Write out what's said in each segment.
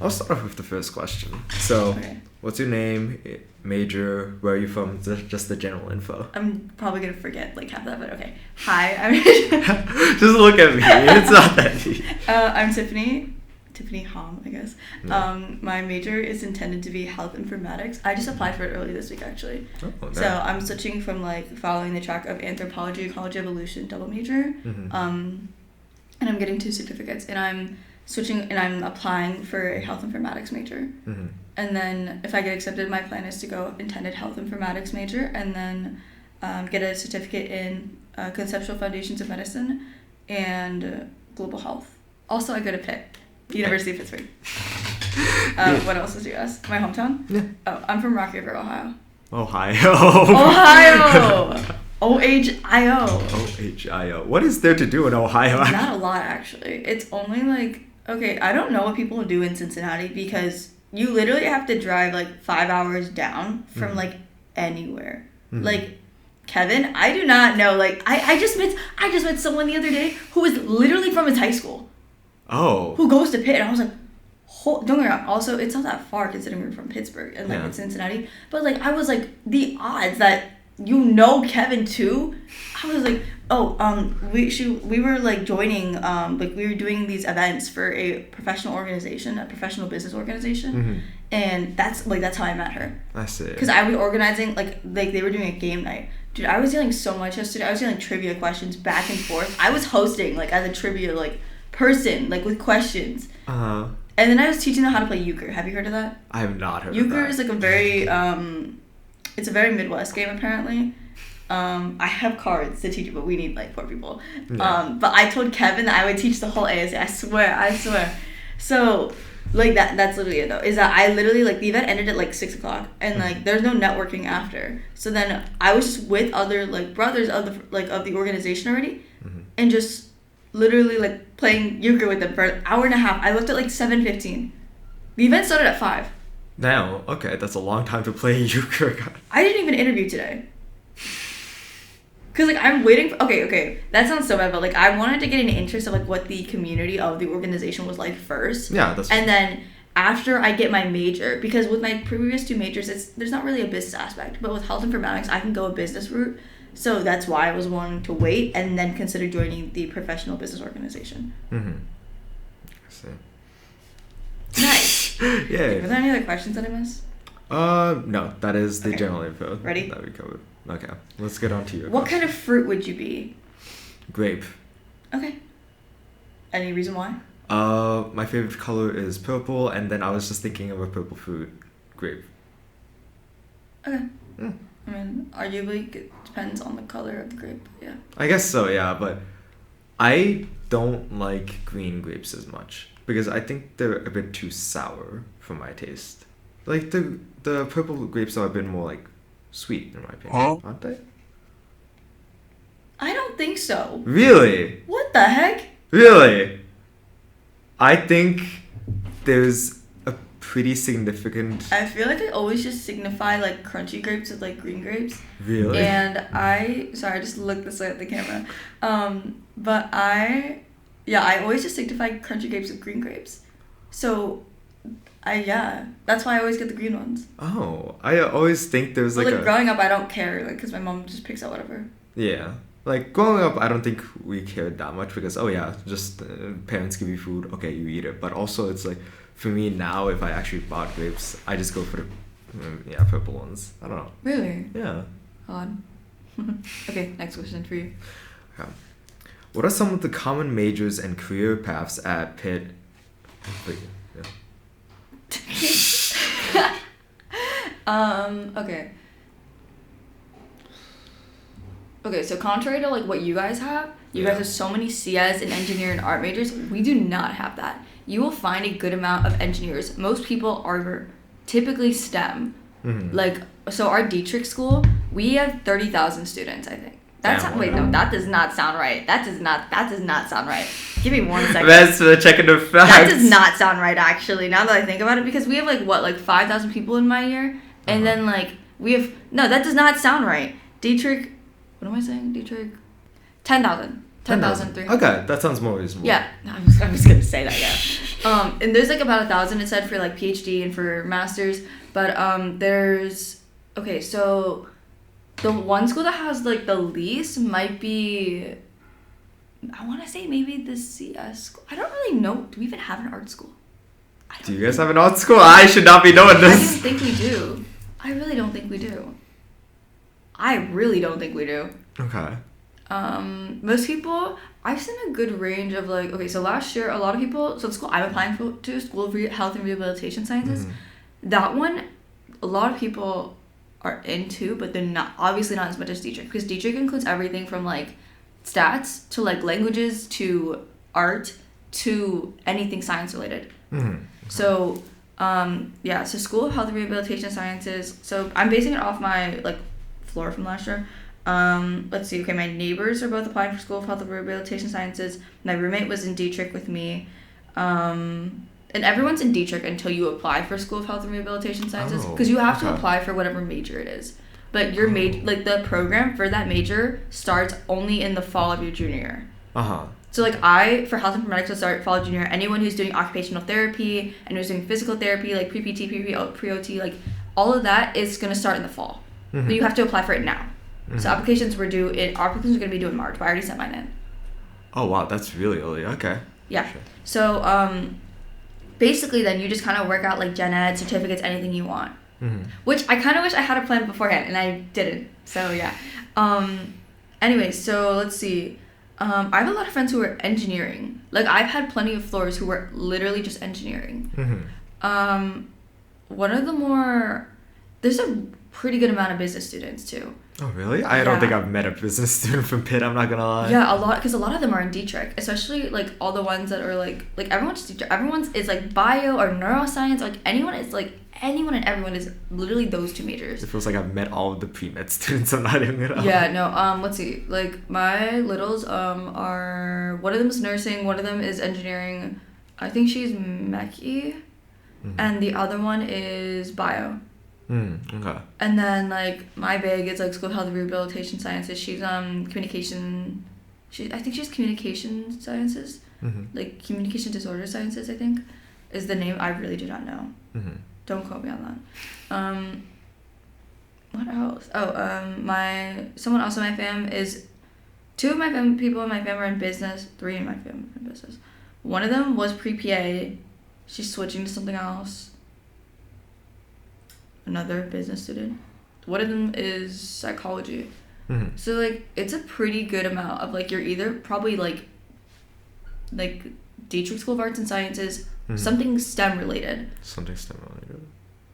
I'll start off with the first question. So, Okay. what's your name, major, where are you from? Just the general info. I'm probably gonna forget like half that, but okay. Hi, I'm Just look at me. It's not that deep. I'm Tiffany Hom, I guess. Yeah. My major is intended to be health informatics. I just applied for it early this week, actually. Oh, nice. So I'm switching from like following the track of anthropology, ecology, evolution, double major. Mm-hmm. And I'm getting 2 certificates, and I'm switching and I'm applying for a health informatics major. Mm-hmm. And then if I get accepted, my plan is to go intended health informatics major, and then get a certificate in conceptual foundations of medicine and global health. Also, I go to Pitt, University of Pittsburgh. What else did you ask? My hometown? Yeah. Oh, I'm from Rocky River, Ohio. Ohio. OHIO. OHIO. What is there to do in Ohio? Not a lot, actually. It's only like, okay, I don't know what people do in Cincinnati because you literally have to drive like 5 hours down from like anywhere. Like Kevin, I do not know. Like I just met someone the other day who was literally from his high school. Oh. Who goes to Pitt, and I was like, don't get me wrong. Also, it's not that far considering we're from Pittsburgh and like in Cincinnati. But like I was like, the odds that you know Kevin too. I was like, we were like joining like we were doing these events for a professional organization, a professional business organization, and that's how I met her. I see. Because I was organizing like they were doing a game night. Dude, I was yelling so much yesterday. I was yelling trivia questions back and forth. I was hosting like as a trivia like person like with questions. Uh-huh. And then I was teaching them how to play euchre. Have you heard of that? I have not heard of that. Euchre is like a very it's a very Midwest game apparently. I have cards to teach you, but we need like 4 people. Yeah. But I told Kevin that I would teach the whole ASA. I swear. So like that's literally it though. Is that I literally like the event ended at like 6:00 and like there's no networking after. So then I was just with other like brothers of the organization already, and just literally like playing euchre with them for an hour and a half. I left at like 7:15. The event started at 5. Now, okay, that's a long time to play euchre. I didn't even interview today. Cause like I'm waiting for, okay, that sounds so bad, but like I wanted to get an interest of like what the community of the organization was like first. Yeah, that's. And then after I get my major, because with my previous 2 majors, there's not really a business aspect, but with health informatics, I can go a business route. So that's why I was wanting to wait and then consider joining the professional business organization. I see. Nice. Yay. Were there any other questions that I missed? No, that is the Okay. general info. Ready? That we covered. Okay, let's get on to your What kind of fruit would you be? Grape. Okay. Any reason why? My favorite color is purple, and then I was just thinking of a purple fruit. Grape. Okay. Mm. I mean, arguably, it depends on the color of the grape. Yeah. I guess so, yeah, but I don't like green grapes as much because I think they're a bit too sour for my taste. Like the purple grapes are a bit more like sweet in my opinion, aren't they? I don't think so. Really? What the heck? Really? I think there's a pretty significant. I feel like I always just signify like crunchy grapes with like green grapes. Really? And I just looked this way at the camera. But I always just signify crunchy grapes with green grapes. So that's why I always get the green ones. Oh, I always think there's But like like growing up, I don't care, like, cause my mom just picks out whatever. Yeah. Like, growing up, I don't think we cared that much because, just parents give you food, okay, you eat it. But also, it's like, for me now, if I actually bought grapes, I just go for the, purple ones. I don't know. Really? Yeah. Odd. Okay, next question for you. Okay. What are some of the common majors and career paths at Pitt? Wait, yeah. Okay, so contrary to like what you guys have, you guys have so many CS and engineer and art majors. We do not have that. You will find a good amount of engineers. Most people are typically STEM. Like, so our Dietrich school, we have 30,000 students, I think. That does not sound right. That does not sound right. Give me 1 second. That's checking the facts. That does not sound right, actually, now that I think about it, because we have, 5,000 people in my year, and then, we have, no, that does not sound right. Dietrich, what am I saying? Dietrich, 10,000. 10,300. Okay, that sounds more reasonable. Yeah, I was gonna say that. Yeah. And there's like about 1,000 it said for like PhD and for masters, but there's okay. So the one school that has like the least might be, I want to say maybe the CS school. I don't really know. Do we even have an art school? Do you guys have an art school? I should not be knowing this. I don't think we do. I really don't think we do. Okay. Most people, I've seen a good range of like, okay, so last year, a lot of people, so the school I'm applying to, School of Health and Rehabilitation Sciences, that one, a lot of people are into, but they're not, obviously not as much as Dietrich, because Dietrich includes everything from like stats to like languages to art to anything science related. So, so School of Health and Rehabilitation Sciences, so I'm basing it off my like floor from last year. Let's see, okay, my neighbors are both applying for School of Health and Rehabilitation Sciences. My roommate was in Dietrich with me. And everyone's in Dietrich until you apply for School of Health and Rehabilitation Sciences, because you have to apply for whatever major it is. But your like the program for that major starts only in the fall of your junior year. So like for health informatics will start fall of junior year. Anyone who's doing occupational therapy and who's doing physical therapy, like pre-PT, pre-OT, like all of that is gonna start in the fall. But you have to apply for it now. So applications are gonna be due in March, but I already sent mine in. Oh wow, that's really early. Okay. Yeah. Sure. So basically then you just kind of work out like gen ed, certificates, anything you want. Which I kind of wish I had a plan beforehand, and I didn't. So yeah. Anyway, so let's see. I have a lot of friends who are engineering. Like I've had plenty of floors who were literally just engineering. One of the there's a pretty good amount of business students too. Oh really? I don't think I've met a business student from Pitt, I'm not gonna lie. Yeah, a lot, because a lot of them are in Dietrich, especially like all the ones that are like everyone's is like bio or neuroscience, like anyone and everyone is literally those two majors. It feels like I've met all of the pre-med students. I'm not even gonna. Yeah, no. Let's see. Like my littles are, one of them is nursing, one of them is engineering. I think she's mechie, and the other one is bio. Okay. And then like my big is like School of Health and Rehabilitation Sciences. She's communication. I think she's communication sciences. Like communication disorder sciences, I think, is the name. I really do not know. Don't quote me on that. What else? Someone else in my fam is, two of my people in my fam are in business. 3 in my fam are in business. One of them was pre-PA. She's switching to something else. Another business student. One of them is psychology. So like it's a pretty good amount of like, you're either probably like Dietrich School of Arts and Sciences, something STEM related.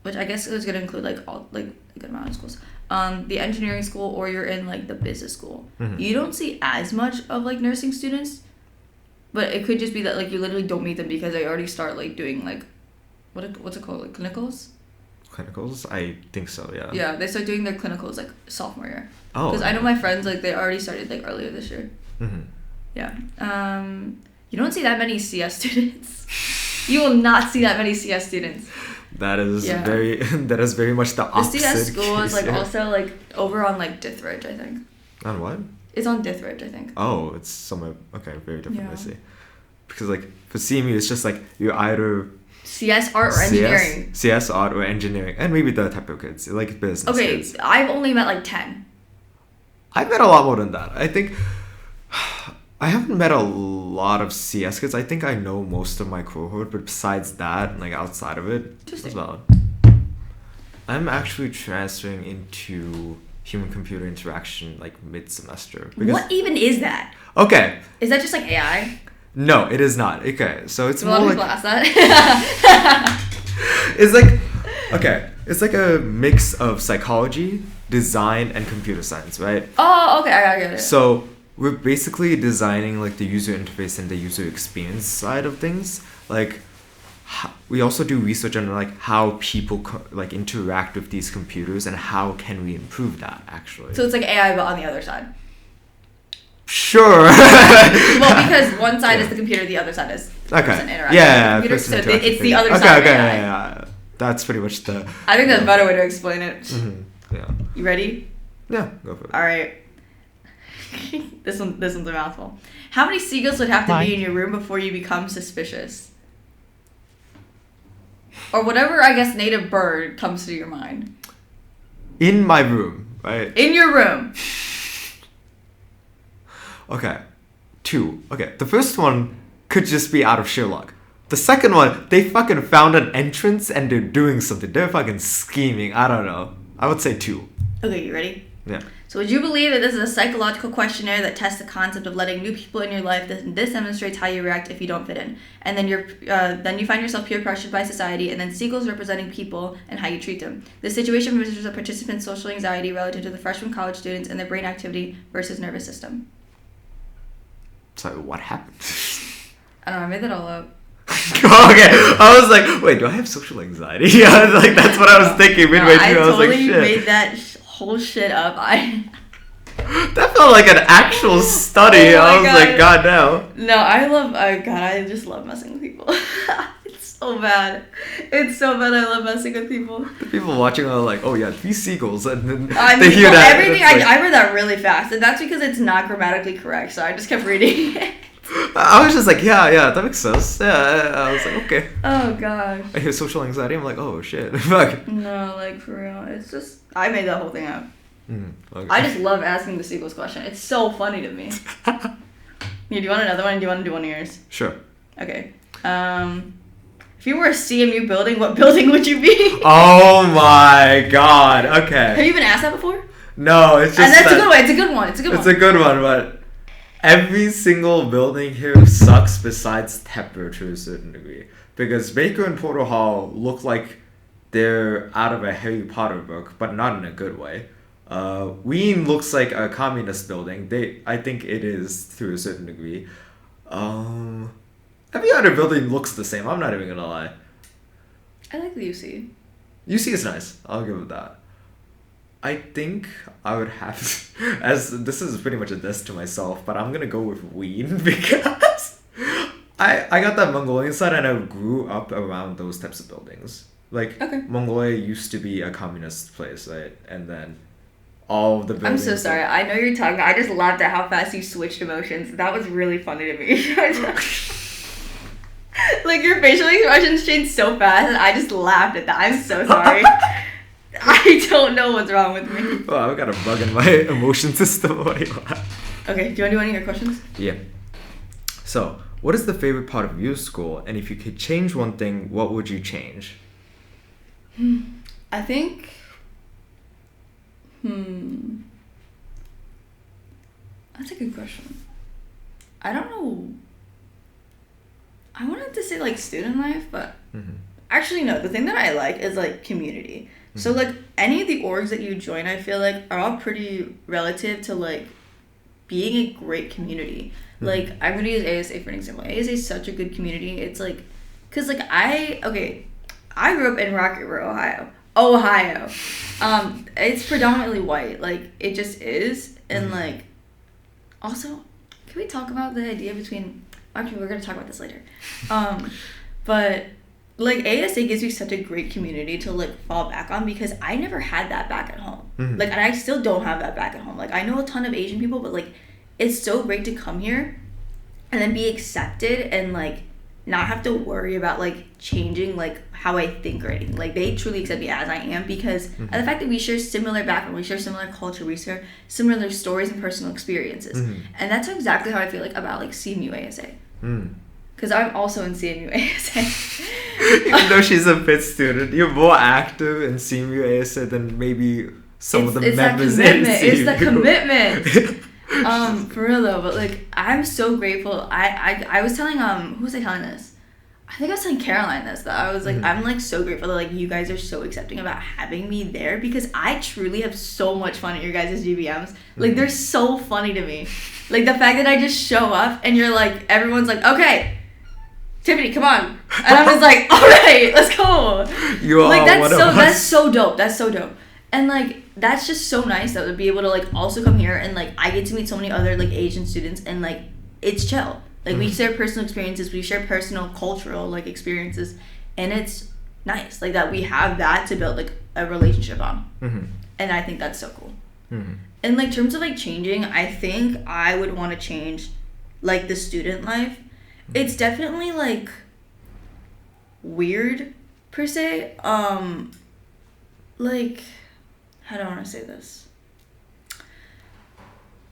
Which I guess is gonna include like all like a good amount of schools. The engineering school, or you're in like the business school. You don't see as much of like nursing students, but it could just be that like you literally don't meet them because they already start like doing like what's it called, like clinicals? I think so, yeah. Yeah, they start doing their clinicals like sophomore year. Oh. Because I know my friends, like they already started like earlier this year. Yeah. You don't see that many CS students. You will not see that many CS students. That is very much the opposite. The CS school is like case, also like over on like Dithridge, I think. On what? It's on Dithridge, I think. Oh, it's somewhere, okay, very different, I see. Because like for CMU, it's just like you're either CS, art, or engineering. CS, art, or engineering. And maybe the type of kids, like business kids. Okay, I've only met like 10. I've met a lot more than that. I think I haven't met a lot of CS kids. I think I know most of my cohort, but besides that, like outside of it, as well. I'm actually transferring into human-computer interaction like mid-semester. What even is that? Okay. Is that just like AI? No, it is not. Okay, so it's more like... A lot of people ask that. It's like... Okay, it's like a mix of psychology, design, and computer science, right? Oh, okay, I get it. So we're basically designing like the user interface and the user experience side of things. Like we also do research on like how people like interact with these computers and how can we improve that actually. So it's like AI but on the other side. Sure. Well, because one side is the computer, the other side is person interacting with the computer. So it's the other side of AI. Yeah. That's pretty much the... I think that's a better way to explain it. Yeah. You ready? Yeah, go for it. All right. This one's a mouthful. How many seagulls would have to be in your room before you become suspicious? Or whatever, I guess, native bird comes to your mind. In my room, right? In your room. Okay. 2. Okay. The first one could just be out of sheer luck. The second one, they fucking found an entrance and they're doing something. They're fucking scheming. I don't know. I would say 2. Okay, you ready? Yeah. So would you believe that this is a psychological questionnaire that tests the concept of letting new people in your life? This demonstrates how you react if you don't fit in. And then you find yourself peer pressured by society, and then seagulls representing people and how you treat them. This situation measures a participant's social anxiety relative to the freshman college students and their brain activity versus nervous system. Sorry, what happened? I don't know, I made that all up. Okay, I was like, wait, do I have social anxiety? Yeah, like that's what I was thinking midway through. I was like, shit. I totally made that whole shit up. That felt like an actual study. I was like, God, no. No, I just love messing with people. It's so bad. It's so bad. I love messing with people. The people watching are like, oh yeah, 3 seagulls, and then they hear that. Everything I read that really fast, and that's because it's not grammatically correct. So I just kept reading it. I was just like, yeah, that makes sense. Yeah, I was like, okay. Oh gosh. I hear social anxiety. I'm like, oh shit. Fuck. No, like for real. It's just I made that whole thing up. Okay. I just love asking the seagulls question. It's so funny to me. Yeah, do you want another one? Do you want to do one of yours? Sure. Okay. If you were a CMU building, what building would you be? Oh my god. Okay. Have you been asked that before? No, it's just. And that's a good one. It's a good one. It's a good one, but every single building here sucks besides Tepper to a certain degree. Because Baker and Porter Hall look like they're out of a Harry Potter book, but not in a good way. Wien looks like a communist building. I think it is to a certain degree. Every other building looks the same. I'm not even gonna lie. I like the UC. UC is nice. I'll give it that. I think I would have, as this is pretty much a diss to myself, but I'm gonna go with Wien because I got that Mongolian side and I grew up around those types of buildings. Like, okay. Mongolia used to be a communist place, right? And then all of the buildings... I'm so sorry. I know you're talking. I just laughed at how fast you switched emotions. That was really funny to me. Like, your facial expressions changed so fast, and I just laughed at that. I'm so sorry. I don't know what's wrong with me. Well, I've got a bug in my emotion system. Okay, do you want to do any of your questions? Yeah. So, what is the favorite part of your school? And if you could change one thing, what would you change? I think... That's a good question. I don't know. I wanted to say, like, student life, but... Actually, no. The thing that I like is, like, community. So, like, any of the orgs that you join, I feel like, are all pretty relative to, like, being a great community. Like, I'm going to use ASA for an example. ASA is such a good community. It's, like... Because, like, I grew up in Rocket River, Ohio. It's predominantly white. Like, it just is. And, like... Also, can we talk about the idea between... Actually, we're going to talk about this later. But... Like, ASA gives you such a great community to, like, fall back on because I never had that back at home. Like, and I still don't have that back at home. Like, I know a ton of Asian people, but, like, it's so great to come here and then be accepted and, like, not have to worry about, like, changing, like, how I think or anything. Like, they truly accept me as I am because of the fact that we share similar background, we share similar culture, we share similar stories and personal experiences. And that's exactly how I feel, like, about, like, CMU ASA. Because I'm also in CMU ASA. Even though she's a Pitt student, you're more active in CMU ASA than maybe some of the members in CMU. It's the commitment. For real though, but like I'm so grateful. I was telling who was I telling this? I think I was telling Caroline this that I was like I'm like so grateful that like you guys are so accepting about having me there because I truly have so much fun at your guys' GBMs. Like they're so funny to me. Like the fact that I just show up and you're like everyone's like okay. Tiffany, come on. And I'm just like, all right, let's go. You are like, that's so dope. That's so dope. And, like, that's just so nice though to be able to, like, also come here and, like, I get to meet so many other, like, Asian students and, like, it's chill. Like, we share personal experiences. We share personal, cultural, like, experiences. And it's nice. Like, that we have that to build, like, a relationship on. And I think that's so cool. In like terms of like changing, I think I would want to change like the student life. It's definitely like weird per se. Like, how do I want to say this?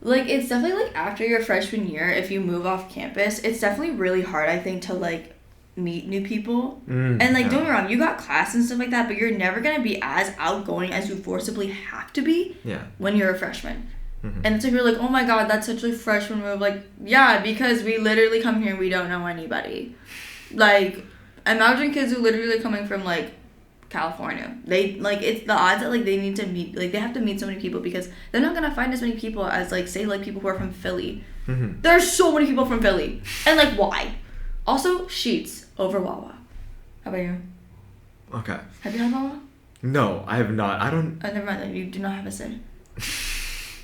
Like, it's definitely like after your freshman year, if you move off campus, it's definitely really hard, I think, to like meet new people. And like, don't get me wrong, you got class and stuff like that, but you're never gonna be as outgoing as you forcibly have to be when you're a freshman. And so you're like, oh my god, that's such a freshman move. Like, yeah, because we literally come here and we don't know anybody. Like, imagine kids who literally are coming from like California. They like, it's the odds that like they need to meet, like they have to meet so many people because they're not gonna find as many people as like say like people who are from Philly. There's so many people from Philly, and like why? Also, Sheets over Wawa. How about you? Okay. Have you had Wawa? No, I have not. I don't. Never mind. Then you do not have a say.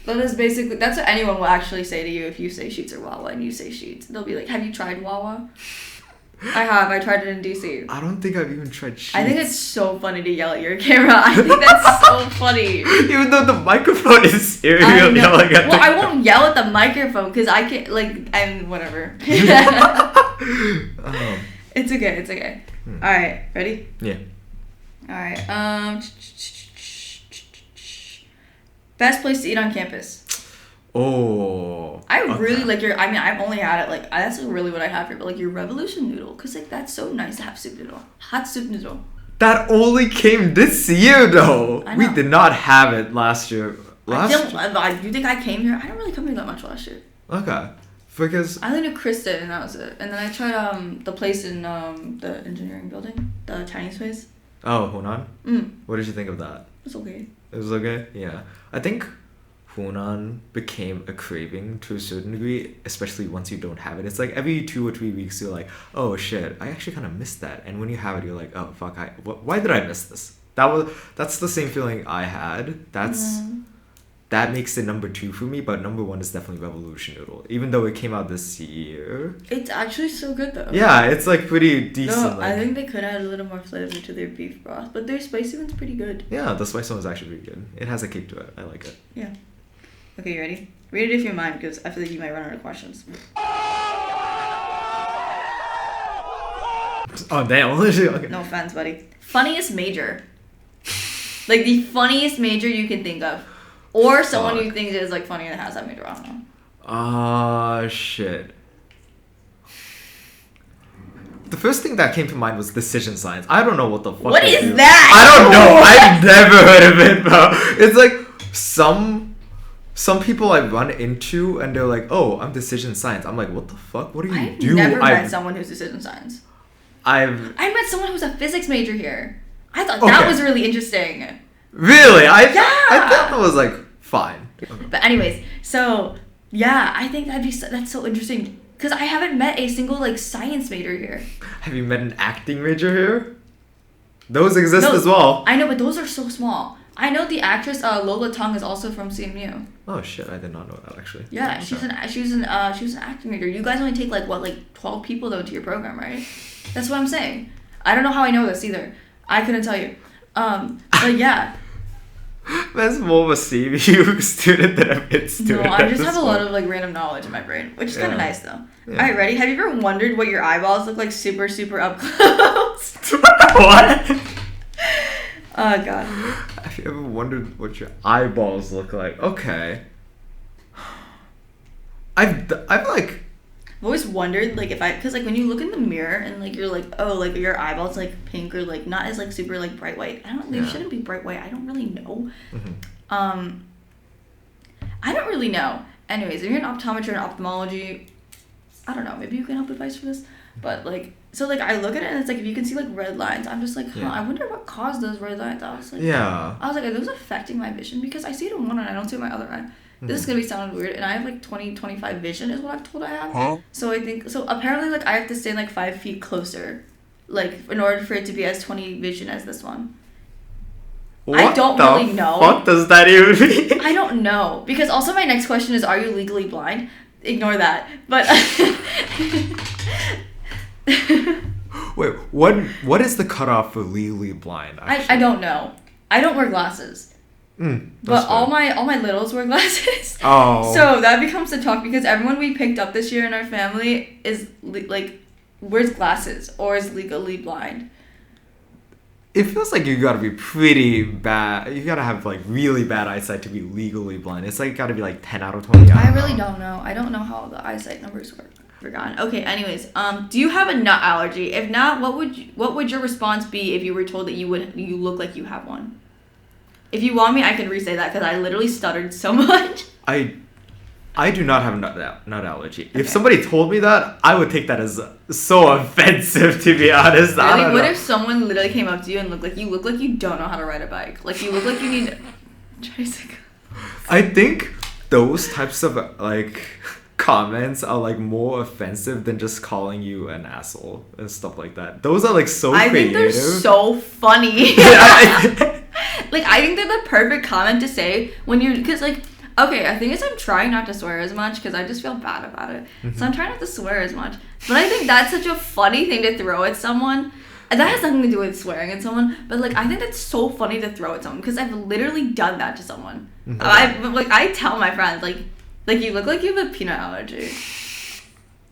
That is basically, that's what anyone will actually say to you if you say Sheets or Wawa and you say Sheets. They'll be like, have you tried Wawa? I have. I tried it in DC. I don't think I've even tried Sheets. I think it's so funny to yell at your camera. I think that's so funny. Even though the microphone is serious. Yelling at well, I won't yell at the microphone because I can't, like, I'm whatever. It's okay. It's okay. All right. Ready? Yeah. All right. Best place to eat on campus. Oh. I really like your, I mean, I've only had it, like, that's really what I have here, but, like, your revolution noodle, because, like, that's so nice to have soup noodle. Hot soup noodle. That only came this year, though. We did not have it last year. You think I came here? I didn't really come here that much last year. Okay. Because I only knew Kristen, and that was it. And then I tried the place in the engineering building, the Chinese place. Oh, Hunan? What did you think of that? It was okay. It was okay? Yeah. I think Hunan became a craving to a certain degree, especially once you don't have it. It's like every 2 or 3 weeks you're like, oh shit, I actually kind of missed that. And when you have it, you're like, oh fuck, why did I miss this? That's the same feeling I had. That makes it number 2 for me, but number 1 is definitely Revolution Noodle. Even though it came out this year. It's actually so good though. Yeah, it's like pretty decent. No, I think they could add a little more flavor to their beef broth, but their spicy one's pretty good. Yeah, the spicy one's actually pretty good. It has a kick to it. I like it. Yeah. Okay, you ready? Read it if you mind, because I feel like you might run out of questions. Oh, damn. Okay. No offense, buddy. Funniest major. Like, the funniest major you can think of. Or someone you think is, like, funny and has that major. I don't know. Shit. The first thing that came to mind was decision science. I don't know what the fuck. What is that? I don't know. I've never heard of it, bro. It's like some people I run into and they're like, oh, I'm decision science. I'm like, what the fuck? What do you do? I've never met someone who's decision science. I met someone who's a physics major here. I thought that was really interesting. Really? I thought that was like fine. But anyways, so yeah, I think that's so interesting because I haven't met a single like science major here. Have you met an acting major here? Those exist as well. I know, but those are so small. I know the actress Lola Tong is also from CMU. Oh shit, I did not know that actually. Yeah, she was an acting major. You guys only take like 12 people though to your program, right? That's what I'm saying. I don't know how I know this either. I couldn't tell you. But yeah. That's more of a CMU student than a Pitt student. No, I just have a lot of like random knowledge in my brain, which is kind of nice though. Yeah. All right, ready? Have you ever wondered what your eyeballs look like super, super up close? What? Oh god. Have you ever wondered what your eyeballs look like? Okay. I've always wondered like because like when you look in the mirror and like you're like, oh, like your eyeballs like pink or like not as like super like bright white. They shouldn't be bright white. I don't really know. I don't really know. Anyways, if you're an optometrist and ophthalmology, I don't know, maybe you can help advice for this. But like, so like I look at it and it's like if you can see like red lines, I'm just like, I wonder what caused those red lines. I was like, are those affecting my vision? Because I see it in one eye and I don't see it in my other eye. This is gonna be sounding weird, and I have like 20/25 vision is what I've told I have. Huh? So I think apparently like I have to stand like 5 feet closer, like in order for it to be as 20 vision as this one. I don't really know. What does that even mean? I don't know, because also my next question is, are you legally blind? Ignore that. But wait, what is the cutoff for legally blind? I don't know. I don't wear glasses. But all my littles wear glasses. Oh. So that becomes the talk because everyone we picked up this year in our family is like wears glasses or is legally blind. It feels like you gotta be pretty bad. You gotta have like really bad eyesight to be legally blind. It's like gotta be like 10 out of 20. I really don't know. I don't know how the eyesight numbers work. Forgotten. Okay. Anyways, do you have a nut allergy? If not, what would your response be if you were told that you look like you have one? If you want me, I can re-say that because I literally stuttered so much. I do not have a nut allergy. Okay. If somebody told me that, I would take that as so offensive, to be honest. Really? What if someone literally came up to you and look like you don't know how to ride a bike? Like you look like you need a tricycle. I think those types of like comments are like more offensive than just calling you an asshole and stuff like that. Those are like so creative. I think they're so funny. Like I think they're the perfect comment to say when you're because like. Okay, I think I'm trying not to swear as much because I just feel bad about it. Mm-hmm. So I'm trying not to swear as much. But I think that's such a funny thing to throw at someone. And that has nothing to do with swearing at someone. But like, I think that's so funny to throw at someone because I've literally done that to someone. Mm-hmm. I tell my friends like you look like you have a peanut allergy.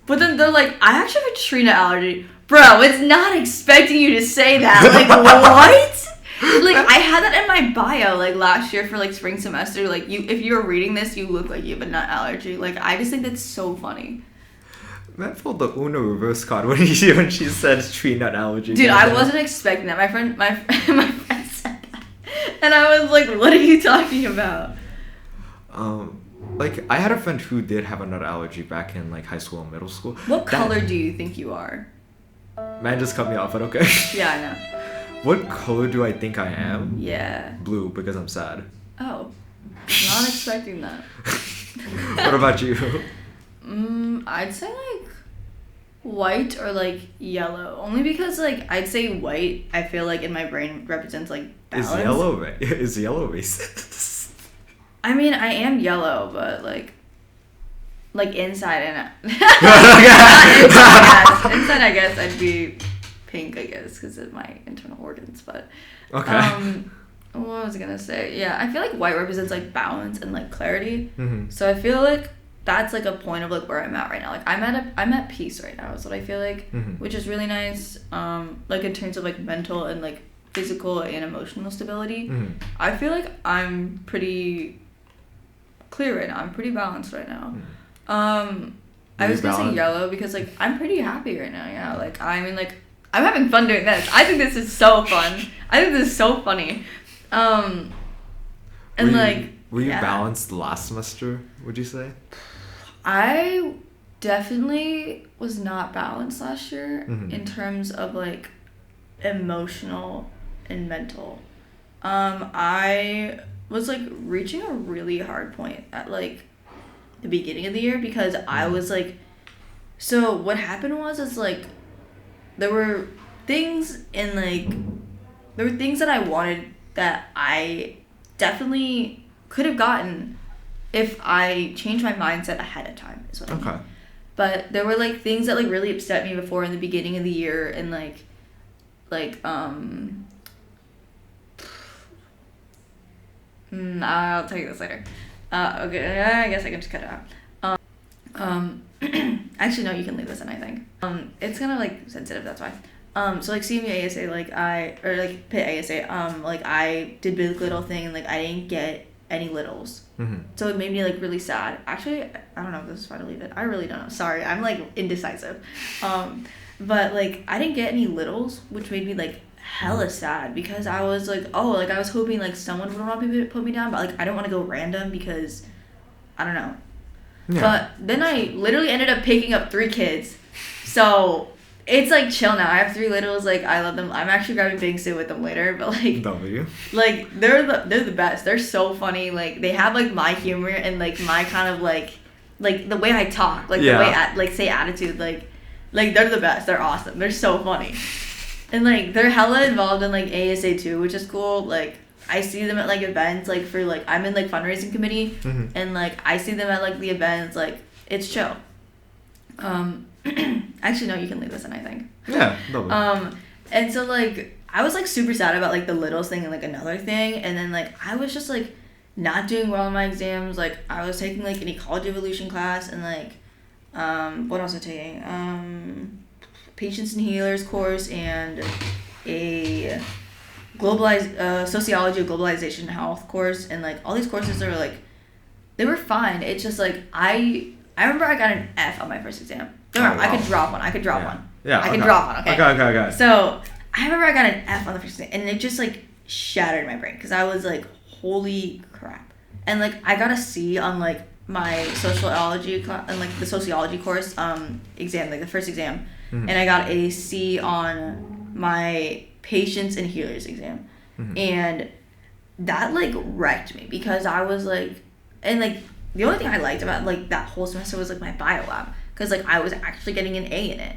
But then they're like, I actually have a tree nut allergy. Bro, it's not expecting you to say that. Like, what? Like I had that in my bio like last year for like spring semester. Like if you're reading this, you look like you have a nut allergy. Like I just think that's so funny. Matt pulled the Uno reverse card when she said tree nut allergy. Dude, I wasn't expecting that. My friend said that, and I was like, "What are you talking about?" Like I had a friend who did have a nut allergy back in like high school and middle school. What color do you think you are? Man, just cut me off, but okay. Yeah, I know. What color do I think I am? Yeah. Blue, because I'm sad. Oh. Not expecting that. What about you? I'd say like white or like yellow. Only because like I'd say white, I feel like in my brain represents like balance. Is yellow racist? I mean, I am yellow, but like inside and inside I guess I'd be pink, I guess, because of my internal organs. But okay. What was I gonna say? Yeah, I feel like white represents like balance and like clarity. Mm-hmm. So I feel like that's like a point of like where I'm at right now. Like I'm at peace right now is what I feel like, mm-hmm. which is really nice. Like in terms of like mental and like physical and emotional stability. Mm-hmm. I feel like I'm pretty clear right now. I'm pretty balanced right now. Mm-hmm. I was gonna say yellow because like I'm pretty happy right now. Yeah, like I mean like. I'm having fun doing this. I think this is so fun. I think this is so funny. And were you balanced last semester, would you say? I definitely was not balanced last year mm-hmm. in terms of like emotional and mental. I was like reaching a really hard point at like the beginning of the year because I was like, so what happened is like, there were things that I wanted that I definitely could have gotten if I changed my mindset ahead of time, is what I mean. But there were like things that like really upset me before in the beginning of the year and I'll tell you this later. Okay, I guess I can just cut it out. Actually, no, you can leave this in, I think. It's kind of, like, sensitive, that's why. So, like, CMU ASA, Pitt ASA, I did big little thing, and, like, I didn't get any littles. Mm-hmm. So it made me, like, really sad. Actually, I don't know if this is fine to leave it. I really don't know. Sorry, I'm, like, indecisive. But, like, I didn't get any littles, which made me, like, hella sad, because I was, like, I was hoping, like, someone would want to put me down, but, like, I don't want to go random, because, I don't know. Yeah. But then I literally ended up picking up 3 kids. So it's like chill now. I have 3 littles. Like I love them. I'm actually grabbing Big Sue with them later. But like like they're the best. They're so funny. Like they have like my humor and like my kind of like the way I talk. Like the way I say attitude. Like they're the best. They're awesome. They're so funny. And like they're hella involved in like ASA too, which is cool. Like I see them at like events, like for like I'm in like fundraising committee, mm-hmm. and like I see them at like the events, like it's chill. Actually no, you can leave this in, I think. Yeah. Lovely. And so like I was like super sad about like the littlest thing and like another thing, and then like I was just like not doing well in my exams. Like I was taking like an ecology evolution class and like what else was I taking? Patients and Healers course and a sociology of globalization and health course, and like all these courses are like they were fine. It's just like I remember I got an F on my first exam. Wow. I could drop one. I could drop one. Yeah. I could drop one. Okay. Okay. So I remember I got an F on the first exam, and it just like shattered my brain because I was like, holy crap. And like I got a C on like my sociology class and like the sociology course exam, like the first exam, and I got a C on my Patients and Healers exam, and that like wrecked me because I was like, and like the only thing I liked about like that whole semester was like my bio lab, because like I was actually getting an A in it,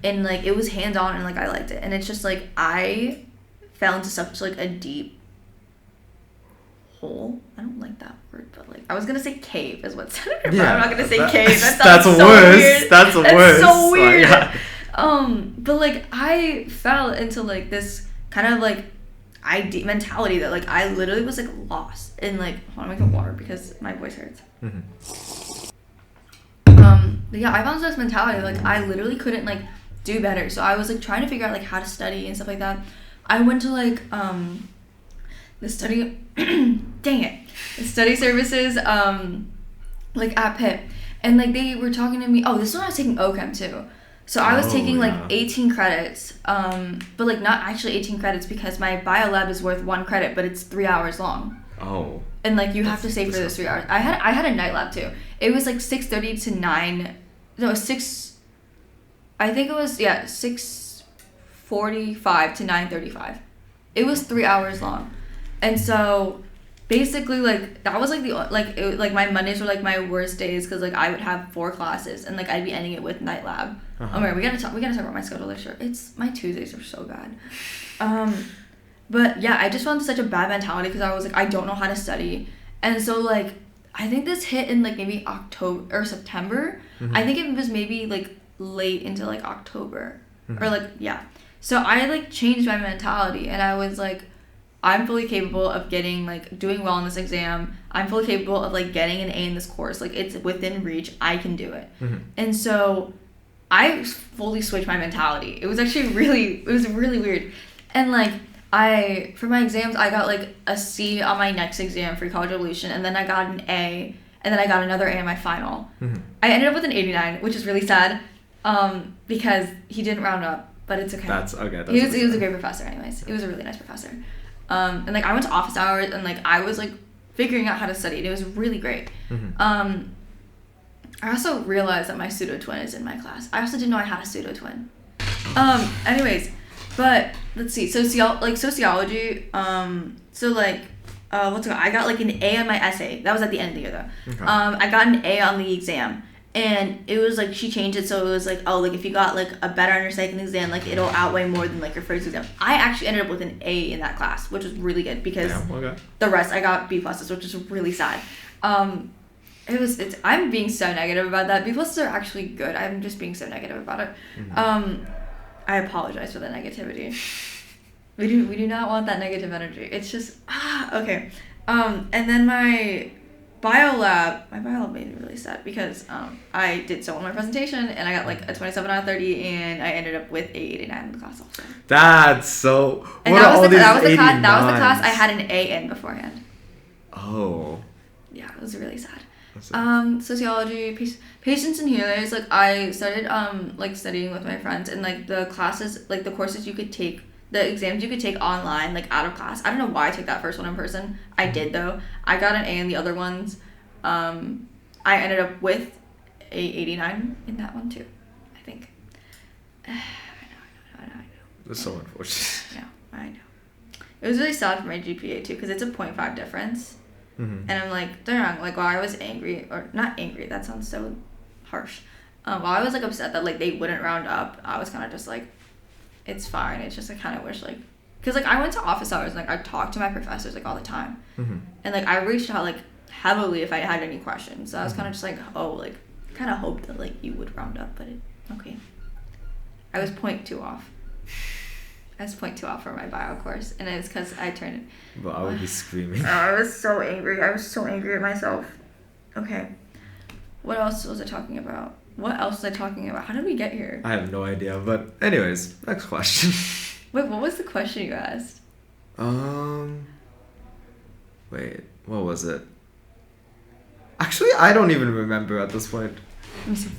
and like it was hands on and like I liked it, and it's just like I fell into such like a deep hole. I don't like that word, but like I was gonna say cave is what sounded, but I'm not gonna say cave. That sounds so worse. weird. That's so weird. Oh, but like I fell into like this kind of like mentality that like I literally was like lost in like, hold on, I'm gonna get water because my voice hurts. But yeah, I found this mentality like I literally couldn't like do better, so I was like trying to figure out like how to study and stuff like that. I went to like the study the study services like at Pitt, and like they were talking to me. Oh, this is when I was taking O-Chem too. So I was taking like 18 credits, but like not actually 18 credits because my bio lab is worth 1 credit, but it's 3 hours long. Oh. And like you have to stay for those 3 hours. I had a night lab too. It was like 6:30 to 9. No, 6. I think it was 6:45 to 9:35. It was 3 hours long, and so basically like that was like like my Mondays were like my worst days because like I would have 4 classes and like I'd be ending it with night lab. Oh my God, we gotta talk about my schedule later. It's my Tuesdays are so bad. But yeah, I just found such a bad mentality because I was like I don't know how to study, and so like I think this hit in like maybe October or September. I think it was maybe like late into like October or like so I like changed my mentality and I was like, I'm fully capable of doing well in this exam. I'm fully capable of like getting an A in this course. Like it's within reach. I can do it. And so I fully switched my mentality. It was actually really weird. And like for my exams, I got like a C on my next exam for ecology evolution, and then I got an A, and then I got another A in my final. I ended up with an 89, which is really sad, because he didn't round up, but it's okay. That's okay. He was a great professor anyways. He was a really nice professor. And like I went to office hours and like I was like figuring out how to study, and it was really great. I also realized that my pseudo twin is in my class. I also didn't know I had a pseudo twin. Anyways, but let's see. Sociology. So like, I got like an A on my essay. That was at the end of the year though. Okay. I got an A on the exam, and it was like she changed it so it was like, oh, like if you got like a better on your second exam, like it'll outweigh more than like your first exam. I actually ended up with an A in that class, which was really good because the rest I got B pluses, which is really sad. I'm being so negative about that. B pluses are actually good. I'm just being so negative about it. I apologize for the negativity. We do not want that negative energy. It's just okay. And then my bio lab made me really sad because I did so well in my presentation and I got like a 27 out of 30 and I ended up with a 89 in the class also. That's so. And that was the class I had an A in beforehand. Oh. Yeah, it was really sad. Sociology, patients and healers. Like I started like studying with my friends, and like the classes, like the courses you could take, the exams you could take online, like out of class. I don't know why I took that first one in person. I did though. I got an A in the other ones. I ended up with a 89 in that one too, I think. I know. That's so unfortunate. Yeah, I know. It was really sad for my GPA too because it's a 0.5 difference. And I'm like, dang, like while I was angry, or not angry, that sounds so harsh. While I was like upset that like they wouldn't round up, I was kind of just like, it's fine. It's just I kind of wish like, because like I went to office hours and like I talked to my professors like all the time, and like I reached out like heavily if I had any questions. So I was kind of just like, oh, like kind of hoped that like you would round up, but okay. I was 0.2 off. I was 0.2 off for my bio course, and it was because I turned. But I would be screaming. I was so angry. I was so angry at myself. Okay. What else was I talking about? How did we get here? I have no idea. But anyways, next question. Wait, what was the question you asked? Wait, what was it? Actually, I don't even remember at this point. Let me see.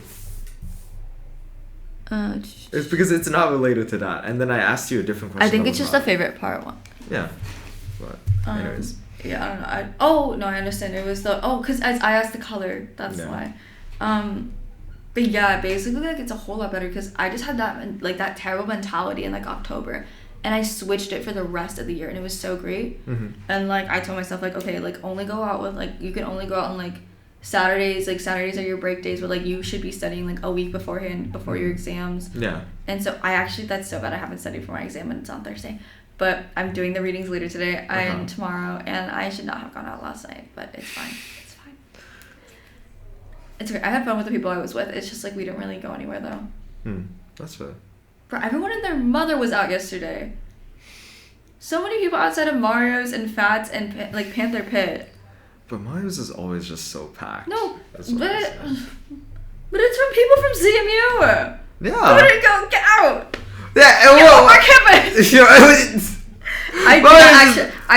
It's because it's not related to that. And then I asked you a different question. I think it's just a favorite part one. Yeah. But anyways. Yeah, I don't know. I understand. It was because I asked the color. That's why. But yeah, basically, like, it's a whole lot better because I just had that terrible mentality in, like, October. And I switched it for the rest of the year. And it was so great. Mm-hmm. And, like, I told myself, like, okay, like, only go out with, like, you can only go out on, like, Saturdays. Like, Saturdays are your break days. But, like, you should be studying, like, a week beforehand before your exams. Yeah. And so that's so bad. I haven't studied for my exam and it's on Thursday. But I'm doing the readings later today and tomorrow. And I should not have gone out last night. But it's fine. It's okay. I had fun with the people I was with. It's just like we didn't really go anywhere though. That's fair. Bro, everyone and their mother was out yesterday. So many people outside of Mario's and Fats and like Panther Pit. But Mario's is always just so packed. No, but it's from people from CMU. Yeah. Who didn't go? Get out. Yeah. Get off our campus. I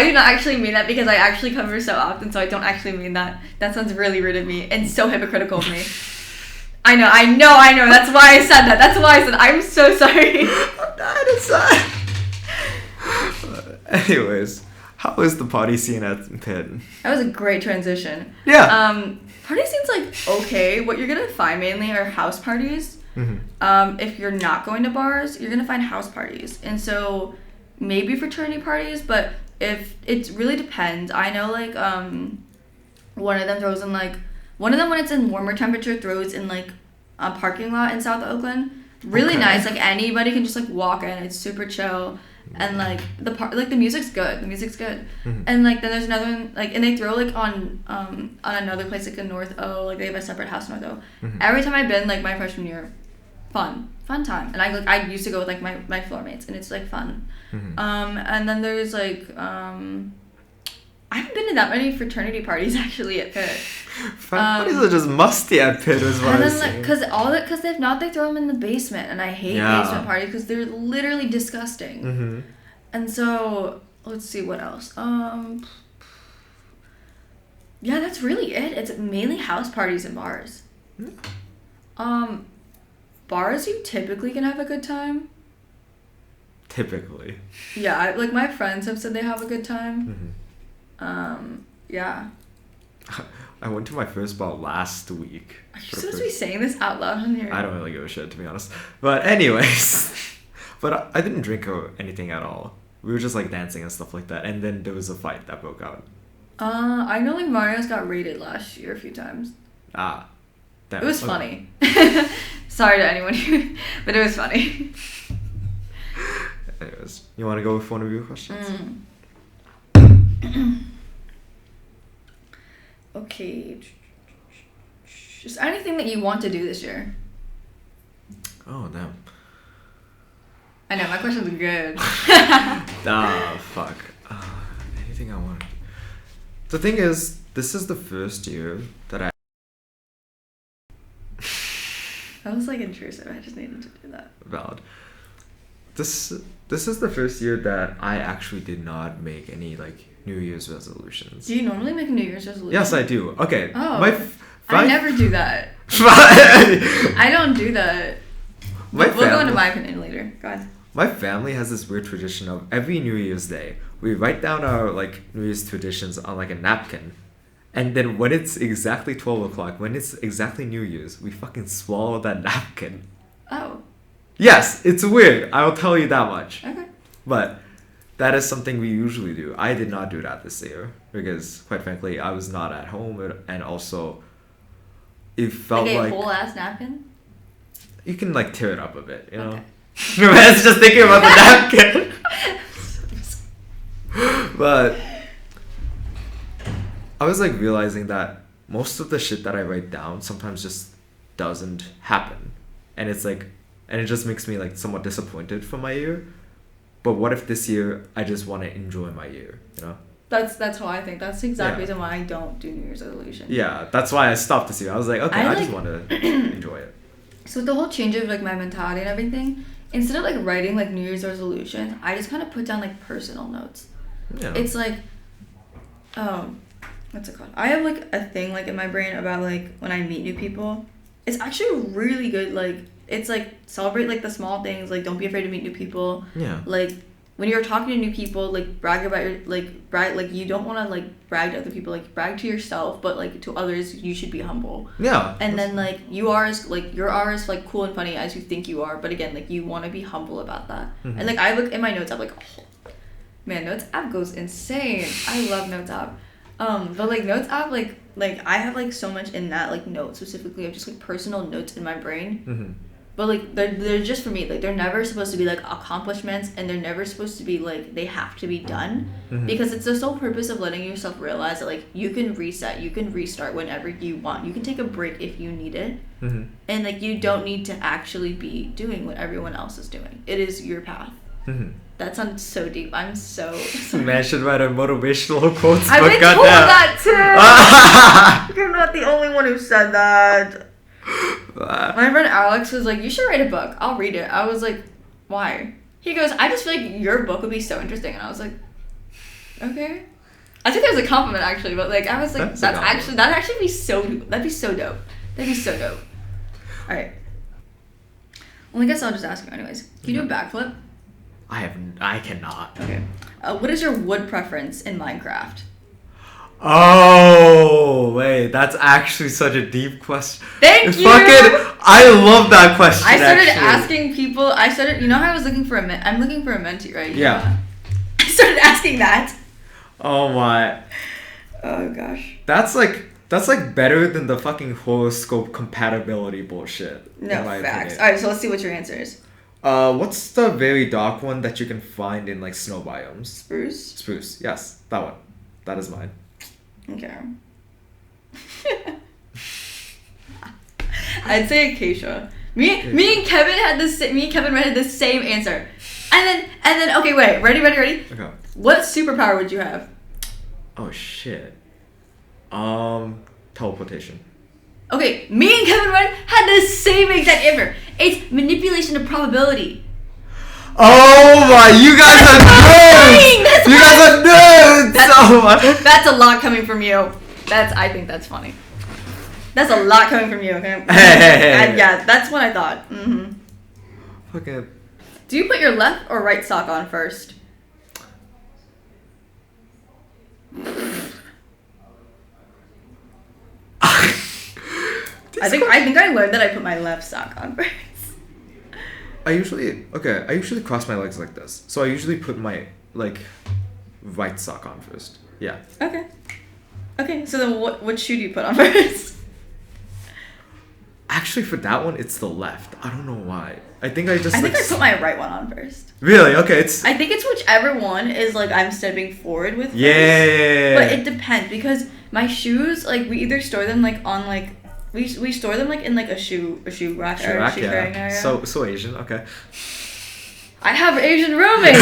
do not actually mean that because I actually cover so often, so I don't actually mean that. That sounds really rude of me and so hypocritical of me. I know. That's why I said that. That's why I said I'm so sorry. I'm not inside. Anyways, how was the party scene at Pitt? That was a great transition. Yeah. Party scene's like okay. What you're gonna find mainly are house parties. Mm-hmm. If you're not going to bars, you're gonna find house parties, and so maybe fraternity parties, but if it really depends. I know like one of them when it's in warmer temperature throws in like a parking lot in South Oakland. Really nice. Like anybody can just like walk in. It's super chill. And like the music's good. Mm-hmm. And like then there's another one like and they throw like on another place like in North O, like they have a separate house in North O. Mm-hmm. Every time I've been like my freshman year, fun time. And I used to go with like my floor mates and it's like fun. Mm-hmm. And then there's like I haven't been to that many fraternity parties actually at Pitt. Parties are just musty at Pitt, is what I'm saying. Because if not, they throw them in the basement, and I hate basement parties because they're literally disgusting. Mm-hmm. And so let's see what else. Yeah, that's really it. It's mainly house parties and bars. Bars, you typically can have a good time. Typically. Yeah, like my friends have said they have a good time. Mm-hmm. Yeah. I went to my first bar last week. Are you supposed to be saying this out loud on here? I don't really give a shit, to be honest. But anyways, but I didn't drink or anything at all. We were just like dancing and stuff like that. And then there was a fight that broke out. I know like Mario's got raided last year a few times. Damn. It was funny. Sorry to anyone who, but it was funny. Anyways, you want to go with one of your questions? Okay. Just anything that you want to do this year. Oh, damn. I know, my questions are good. Fuck. Anything I want. The thing is, this is the first year that I... That was like intrusive. I just needed to do that. Valid. This is the first year that I actually did not make any like New Year's resolutions. Do you normally make a New Year's resolution? Yes, I do. Okay. Oh. I never do that. I I don't do that. We'll go into my opinion later. Go ahead. My family has this weird tradition of every New Year's Day, we write down our like New Year's traditions on like a napkin. And then when it's exactly 12 o'clock, when it's exactly New Year's, we fucking swallow that napkin. Oh. Yes, it's weird. I'll tell you that much. Okay. But that is something we usually do. I did not do that this year because, quite frankly, I was not at home, and also it felt like like a whole ass napkin. You can like tear it up a bit, you know. Okay. Man's just thinking about the napkin. But I was like realizing that most of the shit that I write down sometimes just doesn't happen, and it's like, and it just makes me like somewhat disappointed for my year. but what if this year I just want to enjoy my year, you know? That's how I think. That's the exact reason why I don't do New Year's resolutions. Yeah, that's why I stopped this year. I was like, okay, I just want to enjoy it. So the whole change of like my mentality and everything, instead of like writing like New Year's resolutions, I just kind of put down like personal notes. Yeah. It's like, what's it called? I have like a thing like in my brain about like when I meet new people. It's actually really good. Like it's like celebrate like the small things. Like don't be afraid to meet new people. Yeah. Like when you're talking to new people, like brag about your like you don't want to like brag to other people. Like brag to yourself, but like to others you should be humble. Yeah. And then like you are as like cool and funny as you think you are. But again, like you want to be humble about that. Mm-hmm. And like I look in my notes app like, oh, man, Notes app goes insane. I love Notes app. But like Notes app, like I have like so much in that like note specifically of just like personal notes in my brain. Mm-hmm. But like they're just for me. Like they're never supposed to be like accomplishments, and they're never supposed to be like they have to be done. Mm-hmm. Because it's the sole purpose of letting yourself realize that like you can reset, you can restart whenever you want. You can take a break if you need it. Mm-hmm. And like you don't need to actually be doing what everyone else is doing. It is your path. Mm-hmm. That sounds so deep. I'm so Man, I should write a motivational quotes book. I've been told that too. You're not the only one who said that. My friend Alex was like, you should write a book. I'll read it. I was like, why? He goes, I just feel like your book would be so interesting. And I was like, okay. I think that was a compliment actually, but like I was like, that'd actually be so dope. That'd be so dope. Alright. Well, I guess I'll just ask you anyways. Can you do a backflip? I cannot. Okay. What is your wood preference in Minecraft? Oh, wait, that's actually such a deep question. Thank you! I love that question, I started asking people, you know how I was looking for I'm looking for a mentee, right? Yeah. I started asking that. Oh my. Oh gosh. That's like better than the fucking horoscope compatibility bullshit. No, facts. Alright, so let's see what your answer is. What's the very dark one that you can find in like snow biomes? Spruce, yes, that one. That is mine. Okay. I'd say acacia. Me and Kevin had the same answer. And then okay, wait. Ready? Okay. What superpower would you have? Oh shit. Teleportation. Okay, me and Kevin had the same exact answer. It's manipulation of probability. Oh my, you guys are nerds! You guys are nerds! That's a lot coming from you. I think that's funny. That's a lot coming from you, okay? Hey. Yeah, that's what I thought. Mm-hmm. Okay. Do you put your left or right sock on first? I think I learned that I put my left sock on first. I usually cross my legs like this. So I usually put my right sock on first. Yeah. Okay, so then what shoe do you put on first? Actually, for that one, it's the left. I don't know why. I think I put my right one on first. Really? Okay, I think it's whichever one is like I'm stepping forward with. Yeah. But it depends because my shoes we either store them on we store them in a shoe rack or a shoe carrying area. So Asian, okay. I have Asian roommates.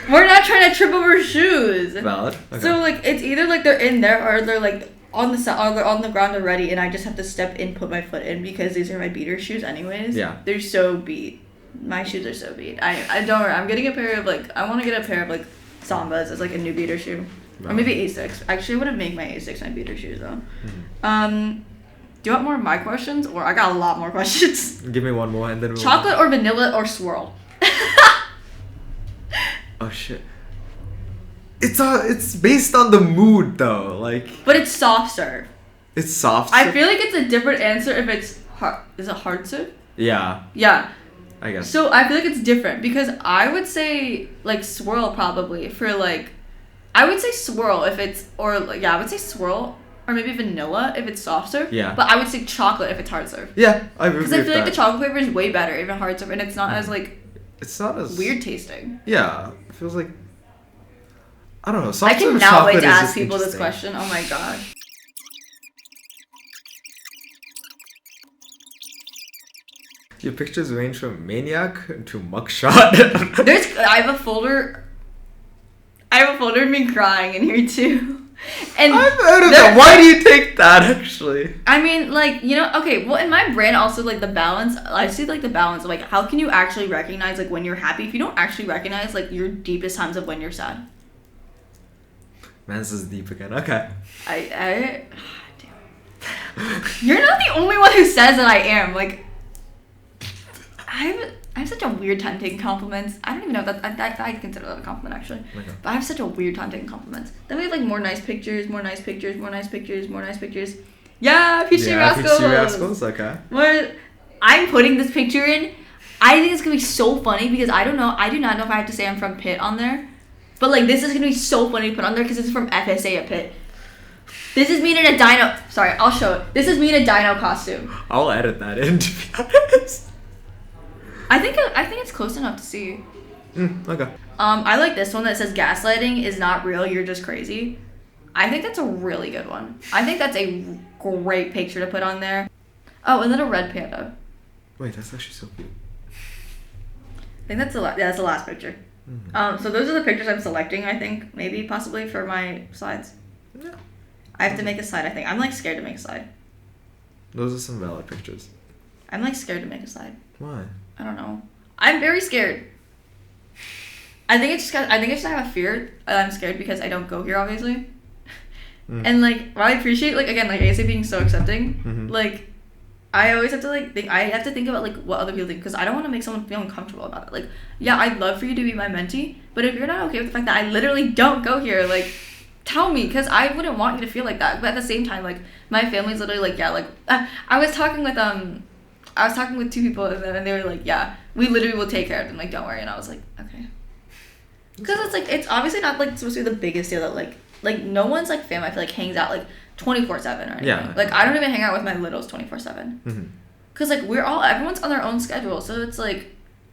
We're not trying to trip over shoes. Valid. Okay. So it's either they're in there or they're on the side or they're on the ground already, and I just have to step in, put my foot in because these are my beater shoes anyways. Yeah. They're so beat. My shoes are so beat. I don't worry. I'm getting a pair of I want to get a pair of Sambas as a new beater shoe. Or maybe Asics. Actually, I wouldn't make my Asics my beater shoes though. Mm-hmm. Do you want more of my questions, or I got a lot more questions? Give me one more, and then chocolate or vanilla or swirl. Oh shit! It's based on the mood though, But it's soft serve. It's soft serve? I feel like it's a different answer if it's hard. Is it hard serve? Yeah. Yeah. I guess. So I feel like it's different because I would say swirl probably for I would say swirl if it's I would say swirl or maybe vanilla if it's soft serve. Yeah. But I would say chocolate if it's hard serve. Yeah, I agree with that. Because I feel like the chocolate flavor is way better even hard serve, and it's not as it's not as weird tasting. Yeah, it feels like I don't know. I cannot wait to ask people this question. Oh my gosh. Your pictures range from maniac to mugshot. I have a folder of me crying in here too. And I've heard of that. Why do you take that, actually? I mean, like, you know, okay, well, in my brain, also, like, the balance, I see, like, the balance of, like, how can you actually recognize, like, when you're happy if you don't actually recognize, like, your deepest times of when you're sad? Man, this is deep again. Okay. Damn. You're not the only one who says that I am. Like, I have such a weird time taking compliments. I don't even know if I consider that a compliment, actually. Okay. But I have such a weird time taking compliments. Then we have, like, more nice pictures. Yeah, Peachy Rascals. Peachy Rascals, okay. I'm putting this picture in. I think it's going to be so funny because I do not know if I have to say I'm from Pitt on there. But, like, this is going to be so funny to put on there because it's from FSA at Pitt. This is me in a dino... Sorry, I'll show it. This is me in a dino costume. I'll edit that in, to be honest. I think it's close enough to see. Okay. I like this one that says gaslighting is not real, you're just crazy. I think that's a really good one. I think that's a great picture to put on there. Oh, and then a red panda. Wait, that's actually so cute. I think that's that's the last picture. So those are the pictures I'm selecting, I think, maybe, possibly, for my slides. Yeah. I have to make a slide, I think. I'm, like, scared to make a slide. Those are some valid pictures. I'm, like, scared to make a slide. Why? I don't know. I'm very scared. I think it's just I have a fear that I'm scared because I don't go here, obviously. And, like, while I appreciate, like, again, like, ASA being so accepting, like, I always have to, like, think about, like, what other people think, because I don't want to make someone feel uncomfortable about it. Like, yeah, I'd love for you to be my mentee, but if you're not okay with the fact that I literally don't go here, like, tell me, because I wouldn't want you to feel like that. But at the same time, like, my family's literally like, yeah, like, I was talking with two people, and they were like, yeah, we literally will take care of them, like, don't worry. And I was like, okay. Because it's, like, it's obviously not, like, supposed to be the biggest deal that, like, no one's, like, family, I feel like, hangs out, like, 24/7 or anything. Yeah. Like, I don't even hang out with my littles 24/7. Because, like, everyone's on their own schedule, so it's, like,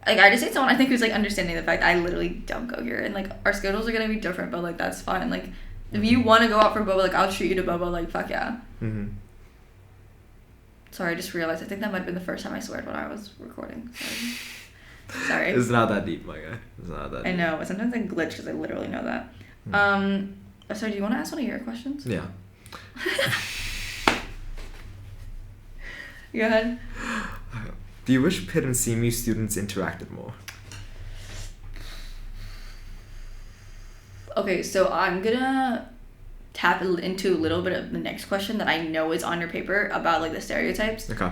I just need someone, I think, who's, like, understanding the fact I literally don't go here, and, like, our schedules are gonna be different, but, like, that's fine. Like, if you want to go out for boba, like, I'll treat you to boba, like, fuck yeah. Sorry, I just realized, I think that might have been the first time I sweared when I was recording. Sorry. It's not that deep, my guy. It's not that deep. I know, but sometimes I glitch because I literally know that. Sorry, do you want to ask one of your questions? Yeah. Go ahead. Do you wish Pitt and CMU students interacted more? Okay, so I'm gonna tap into a little bit of the next question that I know is on your paper about, like, the stereotypes. Okay.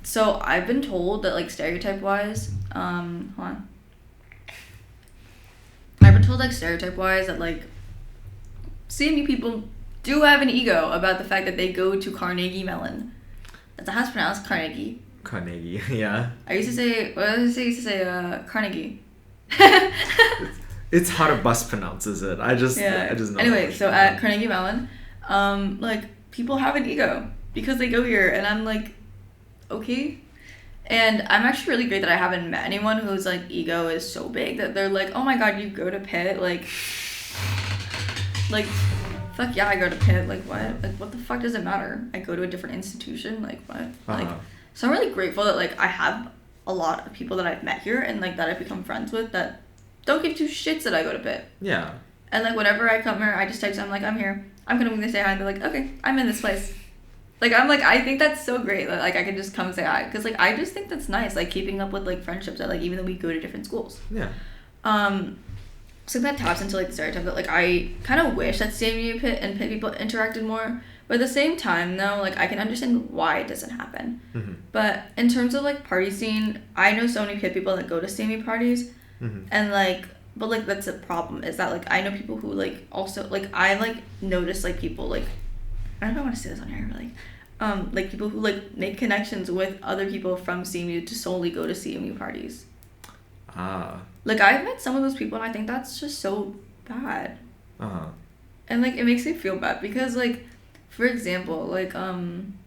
So I've been told that, like, stereotype-wise, hold on. I've been told, like, stereotype-wise that, like, CMU people do have an ego about the fact that they go to Carnegie Mellon. That's how it's pronounced, Carnegie. Carnegie, yeah. I used to say Carnegie. It's how the bus pronounces it. I just know. Anyway, so at Carnegie Mellon, like, people have an ego because they go here, and I'm like, okay. And I'm actually really great that I haven't met anyone whose, like, ego is so big that they're like, oh my god, you go to Pitt, like, fuck yeah, I go to Pitt, like, what? Like, what the fuck does it matter? I go to a different institution, like, what? Like, so I'm really grateful that, like, I have a lot of people that I've met here and, like, that I've become friends with that don't give two shits that I go to Pitt. Yeah. And, like, whenever I come here, I just text them, like, I'm here. I'm gonna say hi. And they're like, okay, I'm in this place. Like, I'm like, I think that's so great that, like, I can just come say hi. Because, like, I just think that's nice, like, keeping up with, like, friendships that, like, even though we go to different schools. Yeah. So that taps into, like, the stereotype that, like, I kind of wish that CMU Pitt and Pitt people interacted more. But at the same time, though, like, I can understand why it doesn't happen. But in terms of, like, party scene, I know so many Pitt people that go to CMU parties. And, like, but, like, that's a problem, is that, like, I know people who, like, also, like, I, like, notice, like, people, like, I don't know if I want to say this on here, but, like, people who, like, make connections with other people from CMU to solely go to CMU parties. Like, I've met some of those people, and I think that's just so bad. And, like, it makes me feel bad, because, like, for example, like, I'm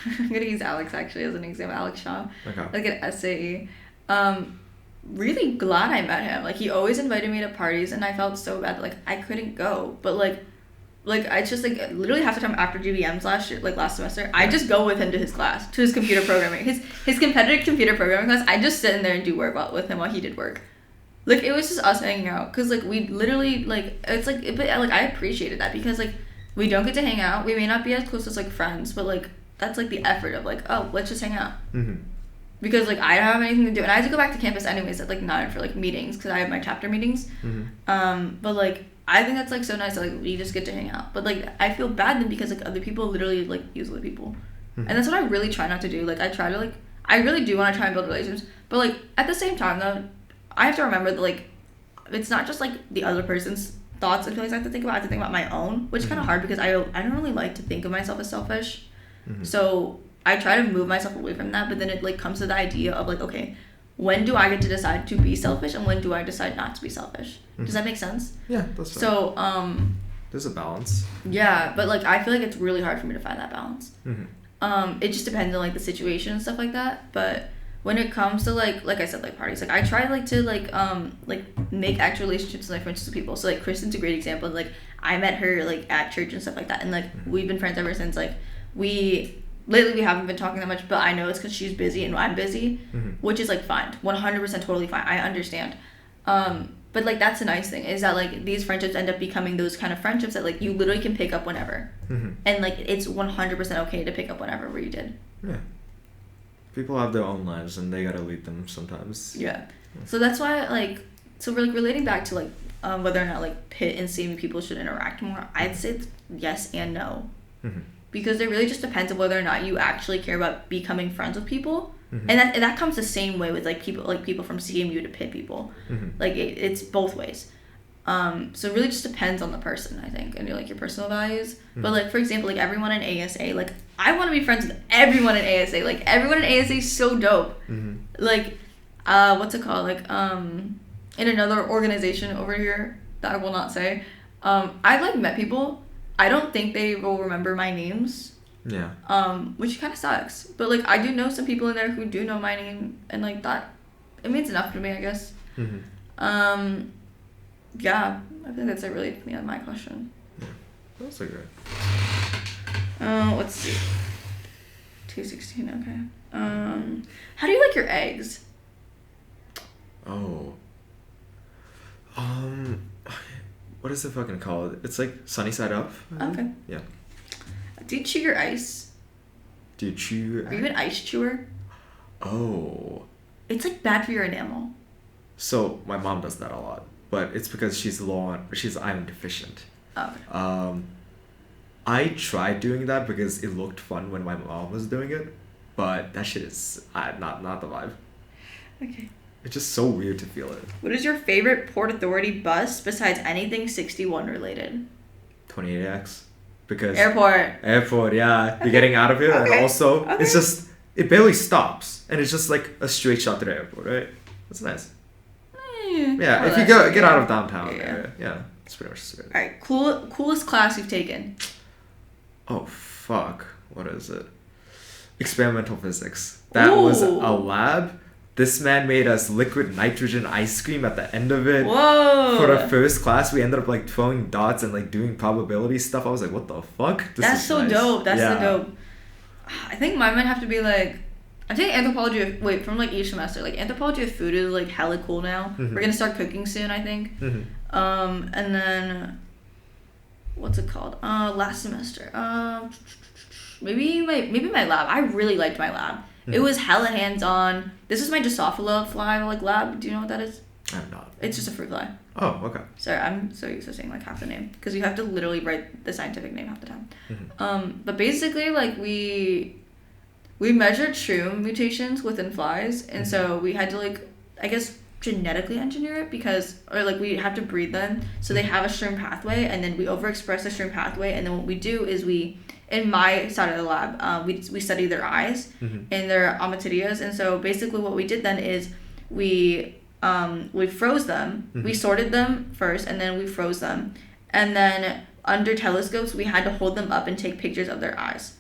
gonna use Alex, actually, as an example, Alex Shaw. Okay. Like, at SAE. Really glad I met him. Like, he always invited me to parties, and I felt so bad that, like, I couldn't go. But, like, like I just like literally half the time after GVMs last semester, I just go with him to his class, to his computer programming, his competitive computer programming class. I just sit in there and do work with him while he did work. Like it was just us hanging out, cause like we literally like it's like but like I appreciated that because like we don't get to hang out. We may not be as close as like friends, but like that's like the effort of like, oh, let's just hang out. Mm-hmm. Because like I don't have anything to do, and I had to go back to campus anyways at like 9 for like meetings because I have my chapter meetings. Mm-hmm. But like I think that's like so nice that like we just get to hang out. But like I feel bad then because like other people literally like use other people, and that's what I really try not to do. Like I try to like I really do want to try and build relationships, but like at the same time though, I have to remember that like it's not just like the other person's thoughts and feelings I have to think about. I have to think about my own, which is kind of hard because I don't really like to think of myself as selfish. So I try to move myself away from that, but then it like comes to the idea of like, okay, when do I get to decide to be selfish and when do I decide not to be selfish? Does that make sense? Yeah, that's right. So there's a balance. Yeah, but like I feel like it's really hard for me to find that balance. It just depends on like the situation and stuff like that. But when it comes to like I said, like parties, like I try like to like make actual relationships and like friendships with people. So like Kristen's a great example. Like I met her like at church and stuff like that, and like we've been friends ever since. Like lately we haven't been talking that much, but I know it's because she's busy and I'm busy, which is like fine, 100% totally fine. I understand. But like that's a nice thing is that like these friendships end up becoming those kind of friendships that like you literally can pick up whenever, and like it's 100% okay to pick up whenever where you did. Yeah. People have their own lives and they gotta lead them sometimes. Yeah. So that's why like we're like relating back to like whether or not like Pitt and CMU people should interact more. I'd say yes and no. Because it really just depends on whether or not you actually care about becoming friends with people, and that comes the same way with like people from CMU to Pitt people, like it's both ways. So it really just depends on the person, I think, and your personal values. But like for example, like everyone in ASA, like I want to be friends with everyone in ASA. Like everyone in ASA is so dope. Like what's it called? Like in another organization over here that I will not say, I've like met people. I don't think they will remember my names. Yeah. Which kind of sucks. But like I do know some people in there who do know my name, and like that, it means enough to me, I guess. Yeah, I think that's it really on my question. Yeah, that's a good. Let's see. 216. Okay. How do you like your eggs? Oh. What is it fucking called? It's like sunny side up. Okay. Yeah. Do you chew your ice? Do you chew? Are you an ice chewer? Oh. It's like bad for your enamel. So my mom does that a lot, but it's because she's iron deficient. Oh, okay. I tried doing that because it looked fun when my mom was doing it, but that shit is not the vibe. Okay. It's just so weird to feel it. What is your favorite Port Authority bus besides anything 61 related? 28X. Because Airport, yeah. You're getting out of here, and also it's just it barely stops, and it's just like a straight shot to the airport, right? That's nice. Yeah, if you get out of downtown area, yeah, it's pretty much straight. All right, coolest class you've taken. Oh fuck! What is it? Experimental physics. That was a lab. This man made us liquid nitrogen ice cream at the end of it. Whoa! For the first class, we ended up like throwing dots and like doing probability stuff. I was like, what the fuck? That's so nice. Dope. That's so dope. I think mine might have to be like, I think anthropology. From like each semester, like anthropology of food is like hella cool now. We're gonna start cooking soon, I think. And then, what's it called? Last semester. Maybe my lab. I really liked my lab. It was hella hands-on. This is my Drosophila fly like lab. Do you know what that is? I'm not. It's just a fruit fly. Oh, okay. Sorry, I'm so used to saying like half the name because you have to literally write the scientific name half the time. But basically, like we measured C.U.M mutations within flies, and so we had to like, I guess, genetically engineer it or we have to breed them so they have a C.U.M pathway, and then we overexpress the C.U.M pathway, and then what we do is in my side of the lab, we study their eyes and their ommatidias, and so basically what we did then is we froze them. We sorted them first, and then we froze them, and then under telescopes we had to hold them up and take pictures of their eyes.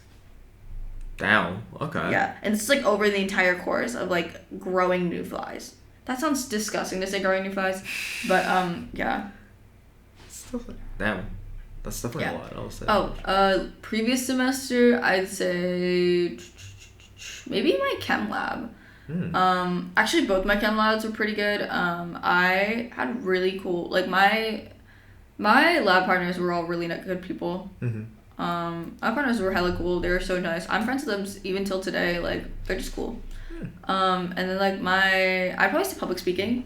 Damn. Okay. Yeah, and it's like over the entire course of like growing new flies. That sounds disgusting to say growing new flies, but yeah. Damn. That's definitely a lot, I'll say. Previous semester, I'd say maybe my chem lab. Actually, both my chem labs were pretty good. I had really cool, like, my lab partners were all really good people. My partners were hella cool. They were so nice. I'm friends with them even till today. Like, they're just cool. And then, like, I'd probably say public speaking.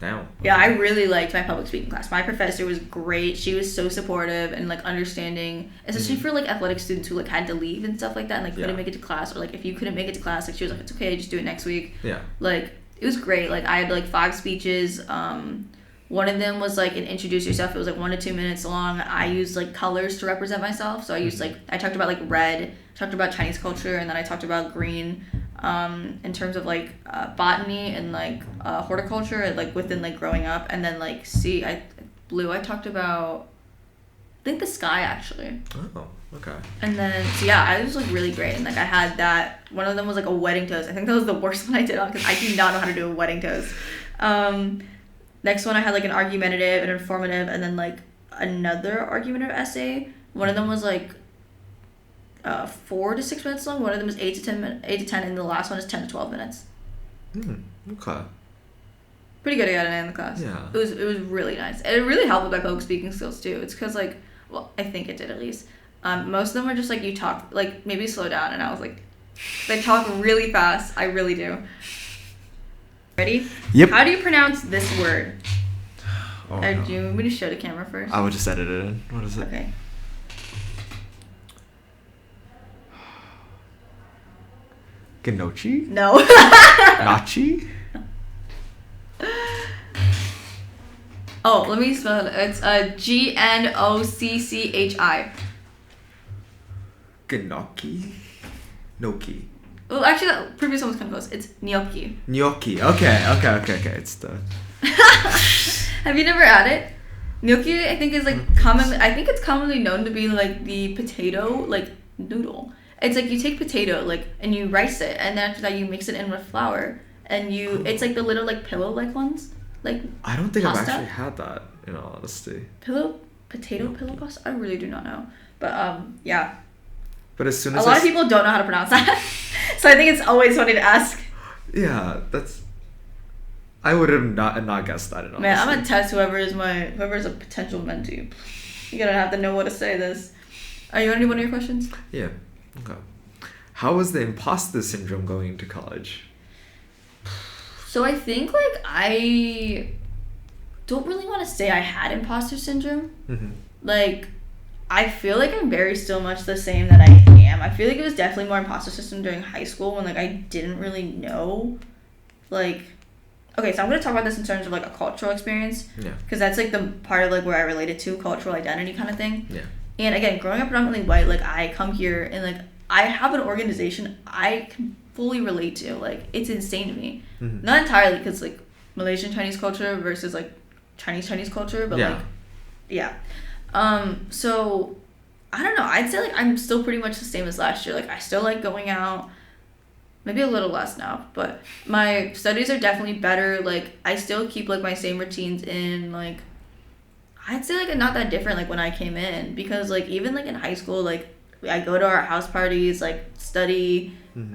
Now. Yeah, I really liked my public speaking class. My professor was great. She was so supportive and, like, understanding, especially for, like, athletic students who, like, had to leave and stuff like that and, like, couldn't make it to class. Or, like, if you couldn't make it to class, like, she was like, it's okay, just do it next week. Yeah. Like, it was great. Like, I had, like, 5 speeches. One of them was, like, an introduce yourself. It was, like, 1 to 2 minutes long. I used, like, colors to represent myself. So I used, like, I talked about, like, red, talked about Chinese culture, and then I talked about green. In terms of, like, botany and, like, horticulture, like, within, like, growing up. And then, like, blue, I talked about, I think, the sky, actually. Oh, okay. And then, so yeah, I was, like, really great. And, like, I had that, one of them was, like, a wedding toast. I think that was the worst one I did on, because I do not know how to do a wedding toast. Next one, I had, like, an argumentative, an informative, and then, like, another argumentative essay. One of them was, like, 4 to 6 minutes long. One of them is 8 to 10, and the last one is 10 to 12 minutes. Okay. Pretty good. I got an A in the class. Yeah. It was really nice. It really helped with my public speaking skills too. It's because, like, well, I think it did at least. Most of them were just like, you talk, like, maybe slow down, and I was like, they talk really fast. I really do. Ready? Yep. How do you pronounce this word? Oh, no. Do you want me to show the camera first? I will just edit it in. What is it? Okay. Gnocchi? No. Nachi? Oh, let me spell it. It's Gnocchi. Gnocchi? Gnocchi. Well, actually, that previous one was kind of close. It's gnocchi. Gnocchi. Okay. It's the... Have you never had it? Gnocchi, I think, is, like, it's commonly known to be, like, the potato, like, noodle. It's like you take potato, like, and you rice it, and then after that you mix it in with flour, and it's like the little, like, pillow-like ones, like, I don't think pasta? I've actually had that, in all honesty. Potato pillow pasta? I really do not know. But, yeah. But as soon as a lot of people don't know how to pronounce that. So I think it's always funny to ask. Yeah, I would have not guessed that at all. Man, I'm gonna test whoever's a potential mentee. You're gonna have to know what to say this. Are you ready to one of your questions? Yeah. Okay. How was the imposter syndrome going to college? So I think, like, I don't really want to say I had imposter syndrome. Like, I feel like I'm very still much the same that I am. I feel like it was definitely more imposter syndrome during high school when, like, I didn't really know, like, okay, so I'm going to talk about this in terms of, like, a cultural experience. Yeah. Because that's, like, the part of, like, where I related to cultural identity kind of thing. Yeah. And again, growing up predominantly white, like, I come here and, like, I have an organization I can fully relate to. Like, it's insane to me. Not entirely, because, like, Malaysian Chinese culture versus, like, Chinese culture, but, like, yeah. So, I don't know. I'd say, like, I'm still pretty much the same as last year. Like, I still like going out. Maybe a little less now, but my studies are definitely better. Like, I still keep, like, my same routines in, like, I'd say, like, not that different, like, when I came in, because, like, even, like, in high school, like, I go to our house parties, like, study.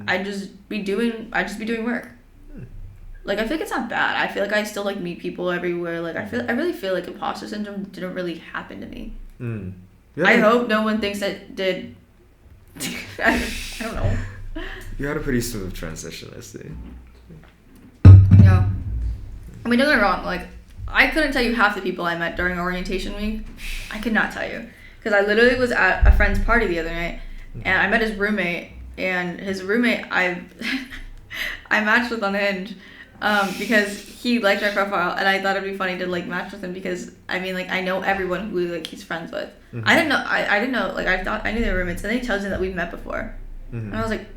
I'd just be doing work. Like, I feel like it's not bad. I feel like I still, like, meet people everywhere. Like, I really feel like imposter syndrome didn't really happen to me. Yeah. I hope no one thinks it did. I don't know. You had a pretty smooth transition, I see. Yeah. I mean, don't get me wrong. Like, I couldn't tell you half the people I met during orientation week. I could not tell you. Because I literally was at a friend's party the other night, and I met his roommate, and his roommate I matched with on Hinge, because he liked my profile, and I thought it'd be funny to, like, match with him, because, I mean, like, I know everyone who, like, he's friends with. I didn't know, like, I thought I knew they were roommates, and then he tells me that we've met before. And I was like,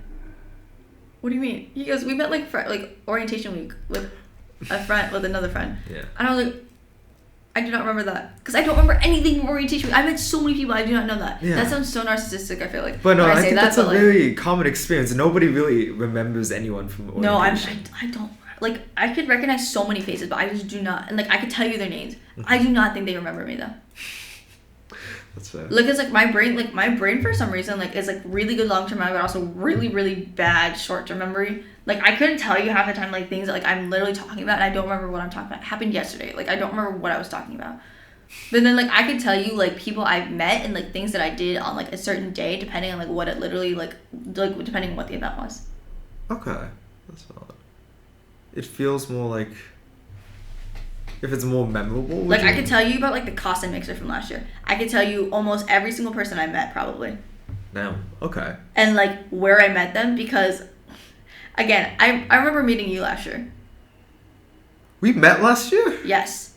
what do you mean? He goes, we met, like, orientation week with another friend. Yeah. And I was like, I do not remember that. Because I don't remember anything from orientation week. I met so many people, I do not know that. Yeah. That sounds so narcissistic, I feel like. But no, I think that's a really common experience. Nobody really remembers anyone from orientation. No, I don't. Like, I could recognize so many faces, but I just do not. And, like, I could tell you their names. I do not think they remember me, though. That's fair. Like, it's like my brain for some reason like is like really good long-term memory, but also really, really bad short-term memory. Like, I couldn't tell you half the time like things that like I'm literally talking about and I don't remember what I'm talking about. It happened yesterday. Like, I don't remember what I was talking about. But then like I could tell you like people I've met and like things that I did on like a certain day, depending on like what it literally like depending on what the event was. Okay, that's valid. It feels more like if it's more memorable. Like, I could tell you about like the Khuslen mixer from last year. I could tell you almost every single person I met probably. Damn. Okay. And like where I met them, because again, I remember meeting you last year. We met last year? Yes.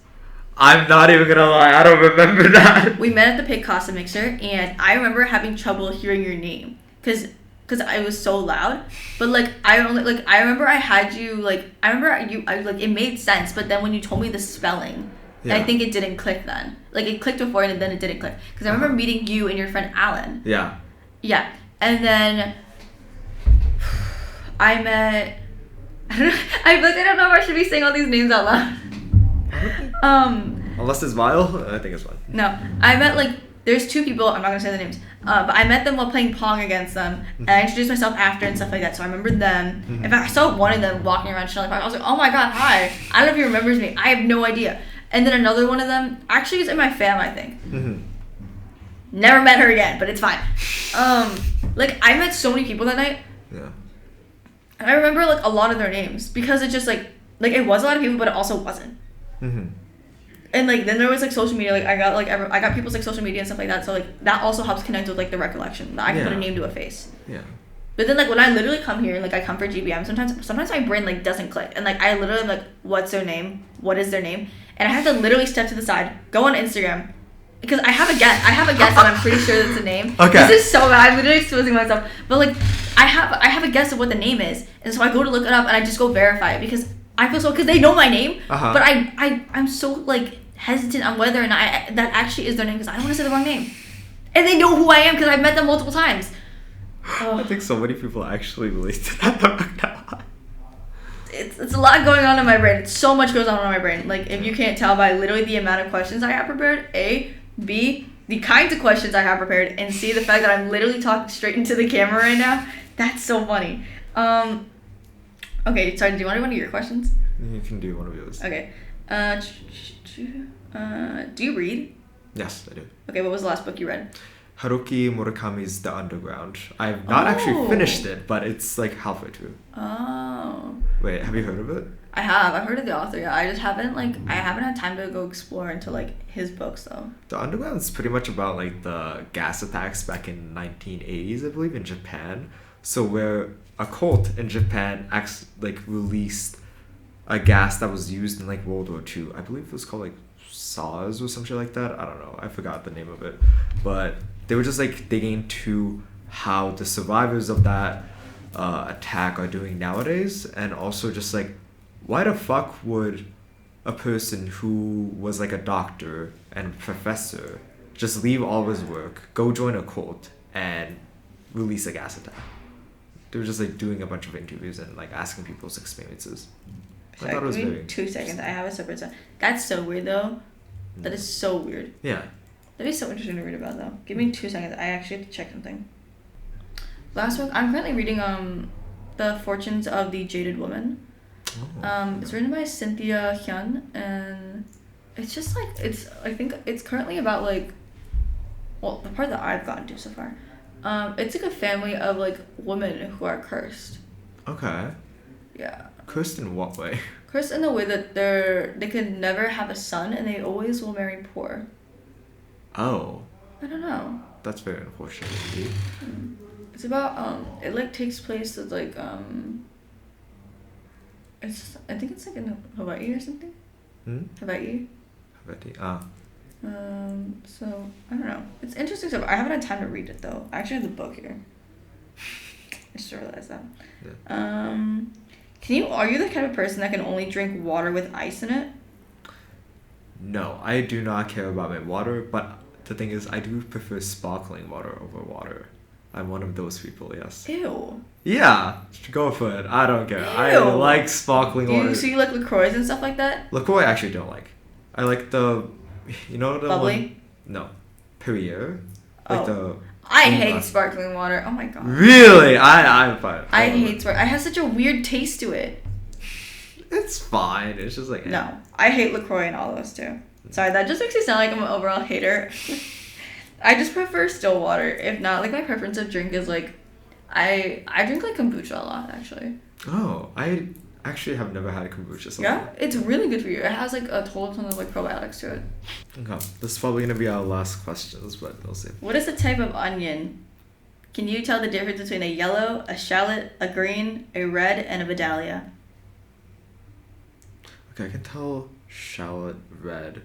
I'm not even gonna lie, I don't remember that. We met at the Pitt Casa mixer, and I remember having trouble hearing your name because I was so loud. But like I remember I had you like I like it made sense, but then when you told me the spelling, I think it didn't click then. Like, it clicked before and then it didn't click because I remember meeting you and your friend Alan. Yeah. Yeah, and then I met. I don't know if I should be saying all these names out loud. Unless it's vile, I think it's fine. No, I met like there's two people. I'm not gonna say the names. But I met them while playing Pong against them, and I introduced myself after and stuff like that. So I remember them. In fact, I saw one of them walking around chilling. I was like, oh my god, hi. I don't know if he remembers me. I have no idea. And then another one of them actually is in my fam, I think. Never met her again, but it's fine. Like, I met so many people that night. Yeah. And I remember like a lot of their names because it just like it was a lot of people, but it also wasn't. And like then there was like social media, like I got people's like social media and stuff like that, so like that also helps connect with like the recollection that I can put a name to a face. Yeah. But then like when I literally come here and like I come for GBM, sometimes my brain like doesn't click, and like I literally am like, what's their name? What is their name? And I have to literally step to the side, go on Instagram, because I have a guess and I'm pretty sure that's a name. Okay. This is so bad. I'm literally exposing myself. But like I have a guess of what the name is, and so I go to look it up and I just go verify it because I feel so, because they know my name, but I'm so like hesitant on whether or not that actually is their name, because I don't want to say the wrong name, and they know who I am because I've met them multiple times. I think so many people actually relate to that right now. It's a lot going on in my brain. So much goes on in my brain. Like, if you can't tell by literally the amount of questions I have prepared, A, B, the kinds of questions I have prepared, and C, the fact that I'm literally talking straight into the camera right now. That's so funny. Okay, sorry, do you want one of your questions? You can do one of yours. Okay. Do you read? Yes, I do. Okay, what was the last book you read? Haruki Murakami's The Underground. I've not actually finished it, but it's like halfway through. Oh. Wait, have you heard of it? I have. I've heard of the author. Yeah, I just haven't had time to go explore into like his books though. The Underground's pretty much about like the gas attacks back in 1980s, I believe, in Japan. So where a cult in Japan released a gas that was used in like World War II. I believe it was called like SARS or some shit like that. I don't know. I forgot the name of it. But they were just like digging into how the survivors of that attack are doing nowadays, and also just like, why the fuck would a person who was like a doctor and professor just leave all his work, go join a cult, and release a gas attack? They were just like doing a bunch of interviews and like asking people's experiences. Sorry, I thought it was give me 2 seconds. I have a separate set. That's so weird though. That is so weird. Yeah. That'd be so interesting to read about though. Give me 2 seconds. I actually have to check something. Last book, I'm currently reading The Fortunes of the Jaded Woman. It's written by Cynthia Hyun, and it's just like I think it's currently about like, well, the part that I've gotten to so far. It's like a family of like women who are cursed. Okay. Yeah. Cursed in what way? Cursed in the way that they can never have a son, and they always will marry poor. Oh. I don't know. That's very unfortunate indeed. It's about it like takes place at like I think it's like in Hawaii or something. Hawaii. So I don't know. It's interesting stuff. I haven't had time to read it though. I actually have the book here. I just realized that. Yeah. Are you the kind of person that can only drink water with ice in it? No, I do not care about my water, but the thing is, I do prefer sparkling water over water. I'm one of those people, yes. Ew. Yeah, go for it. I don't care. Ew. I like sparkling water. So you like LaCroix and stuff like that? LaCroix I actually don't like. I like the, the bubbly? one. No. Perrier. Like the. I hate sparkling water. Oh my god. Really? I'm fine. I hate sparkling. I have such a weird taste to it. It's fine. It's just like. No, I hate LaCroix and all those too. Sorry, that just makes me sound like I'm an overall hater. I just prefer still water. If not, like my preference of drink is like, I drink like kombucha a lot actually. Oh, I actually have never had kombucha. Yeah, it's really good for you. It has like a total ton of like probiotics to it. Okay, this is probably gonna be our last questions, but we'll see. What is the type of onion? Can you tell the difference between a yellow, a shallot, a green, a red, and a vidalia? Okay, I can tell shallot, red.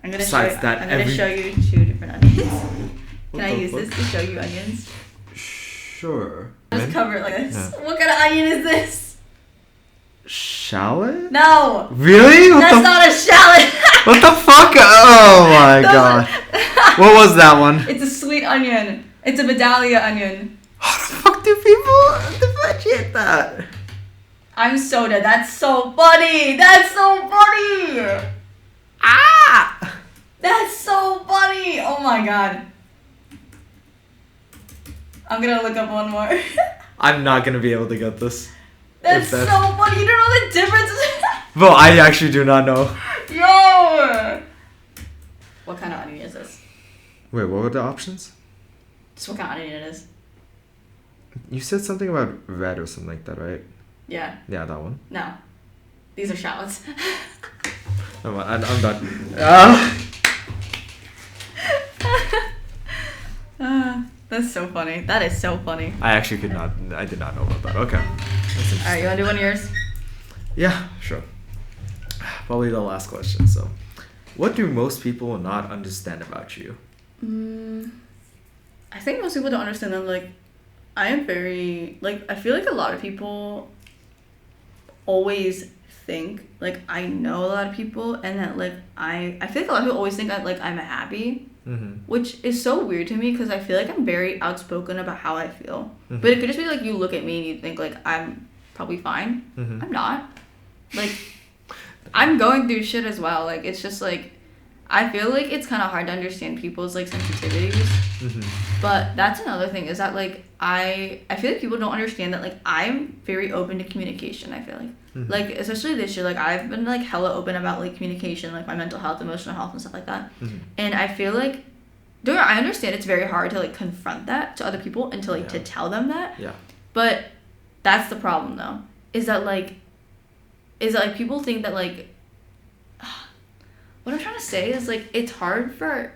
I'm gonna Besides show you 2 different onions. Can I use this to show you onions? Sure. Just cover it like this. Yeah. What kind of onion is this? Shallot? No. Really? That's not a shallot. What the fuck? Oh my god. What was that one? It's a sweet onion. It's a vidalia onion. How the fuck do people differentiate that? I'm so dead. That's so funny. That's so funny. Ah! That's so funny. Oh my god. I'm gonna look up one more. I'm not gonna be able to get this. That's so funny. You don't know the difference. Bro, I actually do not know. Yo! What kind of onion is this? Wait, what were the options? Just what kind of onion it is. You said something about red or something like that, right? Yeah. Yeah, that one. No. These are shallots. I'm done. That's so funny. That is so funny. I did not know about that. Okay. Alright, you wanna do one of yours? Yeah, sure. Probably the last question. So, what do most people not understand about you? I think most people don't understand that, like, I am very, like, I feel like a lot of people always think, like, I know a lot of people, and that, like, I feel like a lot of people always think I'm happy, which is so weird to me, because I feel like I'm very outspoken about how I feel. But it could just be, like, you look at me and you think, like, I'm probably fine. I'm not. Like, I'm going through shit as well. Like, it's just, like, I feel like it's kind of hard to understand people's, like, sensitivities. But that's another thing, is that, like, I feel like people don't understand that, like, I'm very open to communication, I feel like. Like, especially this year, like, I've been, like, hella open about, like, communication, like, my mental health, emotional health, and stuff like that. And I feel like, I understand it's very hard to, like, confront that to other people and to, like, to tell them that. Yeah. But that's the problem, though, is that, like, people think that, like, what I'm trying to say is, like, it's hard for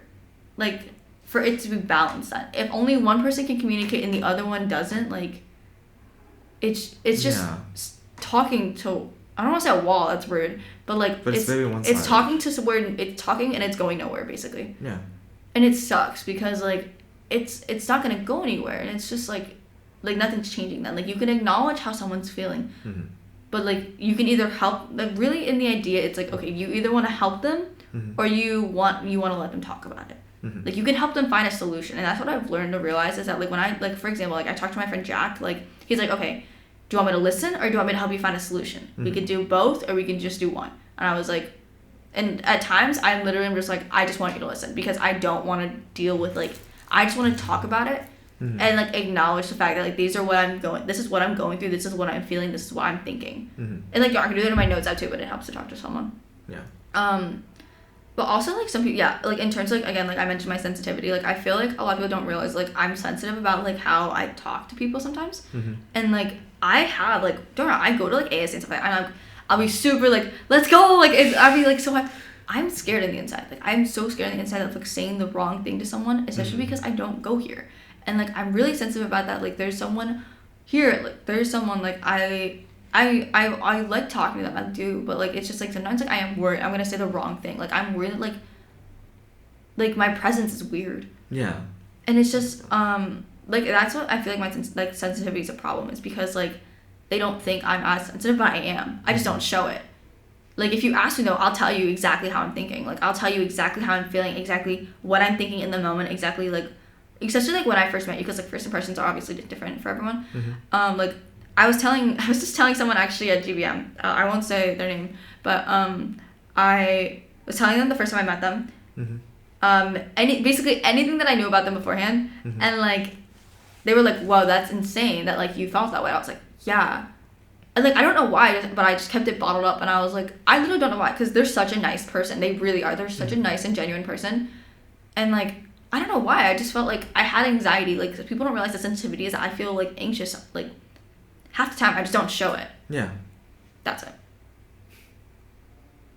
it to be balanced. That if only one person can communicate and the other one doesn't, like, it's just talking to, I don't want to say a wall, that's weird, but, like, but it's very one-sided. It's talking to somewhere, it's talking and it's going nowhere, basically. Yeah. And it sucks because, like, it's not gonna go anywhere, and it's just like nothing's changing then. Like, you can acknowledge how someone's feeling, but, like, you can either help, like, really in the idea, it's like, okay, you either want to help them or you want to let them talk about it. Like, you can help them find a solution, and that's what I've learned to realize, is that, like, when I, like, for example, like, I talked to my friend Jack, like, he's like, okay, do you want me to listen or do you want me to help you find a solution? We could do both, or we can just do one. And I was like, and at times I'm literally just like, I just want you to listen, because I don't want to deal with, like, I just want to talk about it and, like, acknowledge the fact that, like, this is what I'm going through, this is what I'm feeling, this is what I'm thinking. And, like, I can do that in my notes out too, but it helps to talk to someone. Yeah. But also, like, some people, like, in terms of, like, again, like, I mentioned my sensitivity, like, I feel like a lot of people don't realize, like, I'm sensitive about, like, how I talk to people sometimes. And, like, I have, like, I go to, like, ASA and stuff like that, and I'll be super, like, let's go, like, I'll be, like, so I'm scared on the inside. Like, I'm so scared on the inside of, like, saying the wrong thing to someone, especially because I don't go here. And, like, I'm really sensitive about that. Like, there's someone here, like, I like talking to them, I do, but, like, it's just, like, sometimes, like, I am worried I'm gonna say the wrong thing. Like, I'm worried that, like, my presence is weird. Yeah. And it's just, like, that's what I feel like my sensitivity is a problem, is because, like, they don't think I'm as sensitive, but I am. I just don't show it. Like, if you ask me, though, I'll tell you exactly how I'm thinking. Like, I'll tell you exactly how I'm feeling, exactly what I'm thinking in the moment, exactly, like, especially, like, when I first met you, because, like, first impressions are obviously different for everyone. Like, I was just telling someone actually at GBM, I won't say their name, but I was telling them the first time I met them, basically anything that I knew about them beforehand, and like they were like, "Wow, that's insane that like you felt that way." I was like, "Yeah," and like I don't know why, but I just kept it bottled up, and I was like, I literally don't know why, because they're such a nice person. They really are. They're such a nice and genuine person, and like I don't know why. I just felt like I had anxiety. Like people don't realize the sensitivity is that I feel like anxious. Like half the time I just don't show it. Yeah. That's it.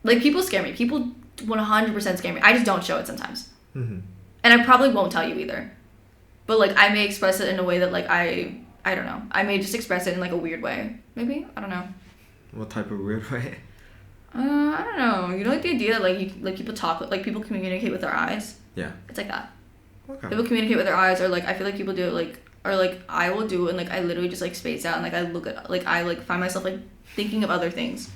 Like people scare me. People 100% scare me. I just don't show it sometimes. And I probably won't tell you either. But like I may express it in a way that like I don't know. I may just express it in like a weird way. Maybe? I don't know. What type of weird way? I don't know. You know like the idea that like people talk, like people communicate with their eyes? Yeah. It's like that. Okay. People communicate with their eyes, or like I feel like people do it like, or like I will do it and like I literally just like space out and like I look at, like I like find myself like thinking of other things.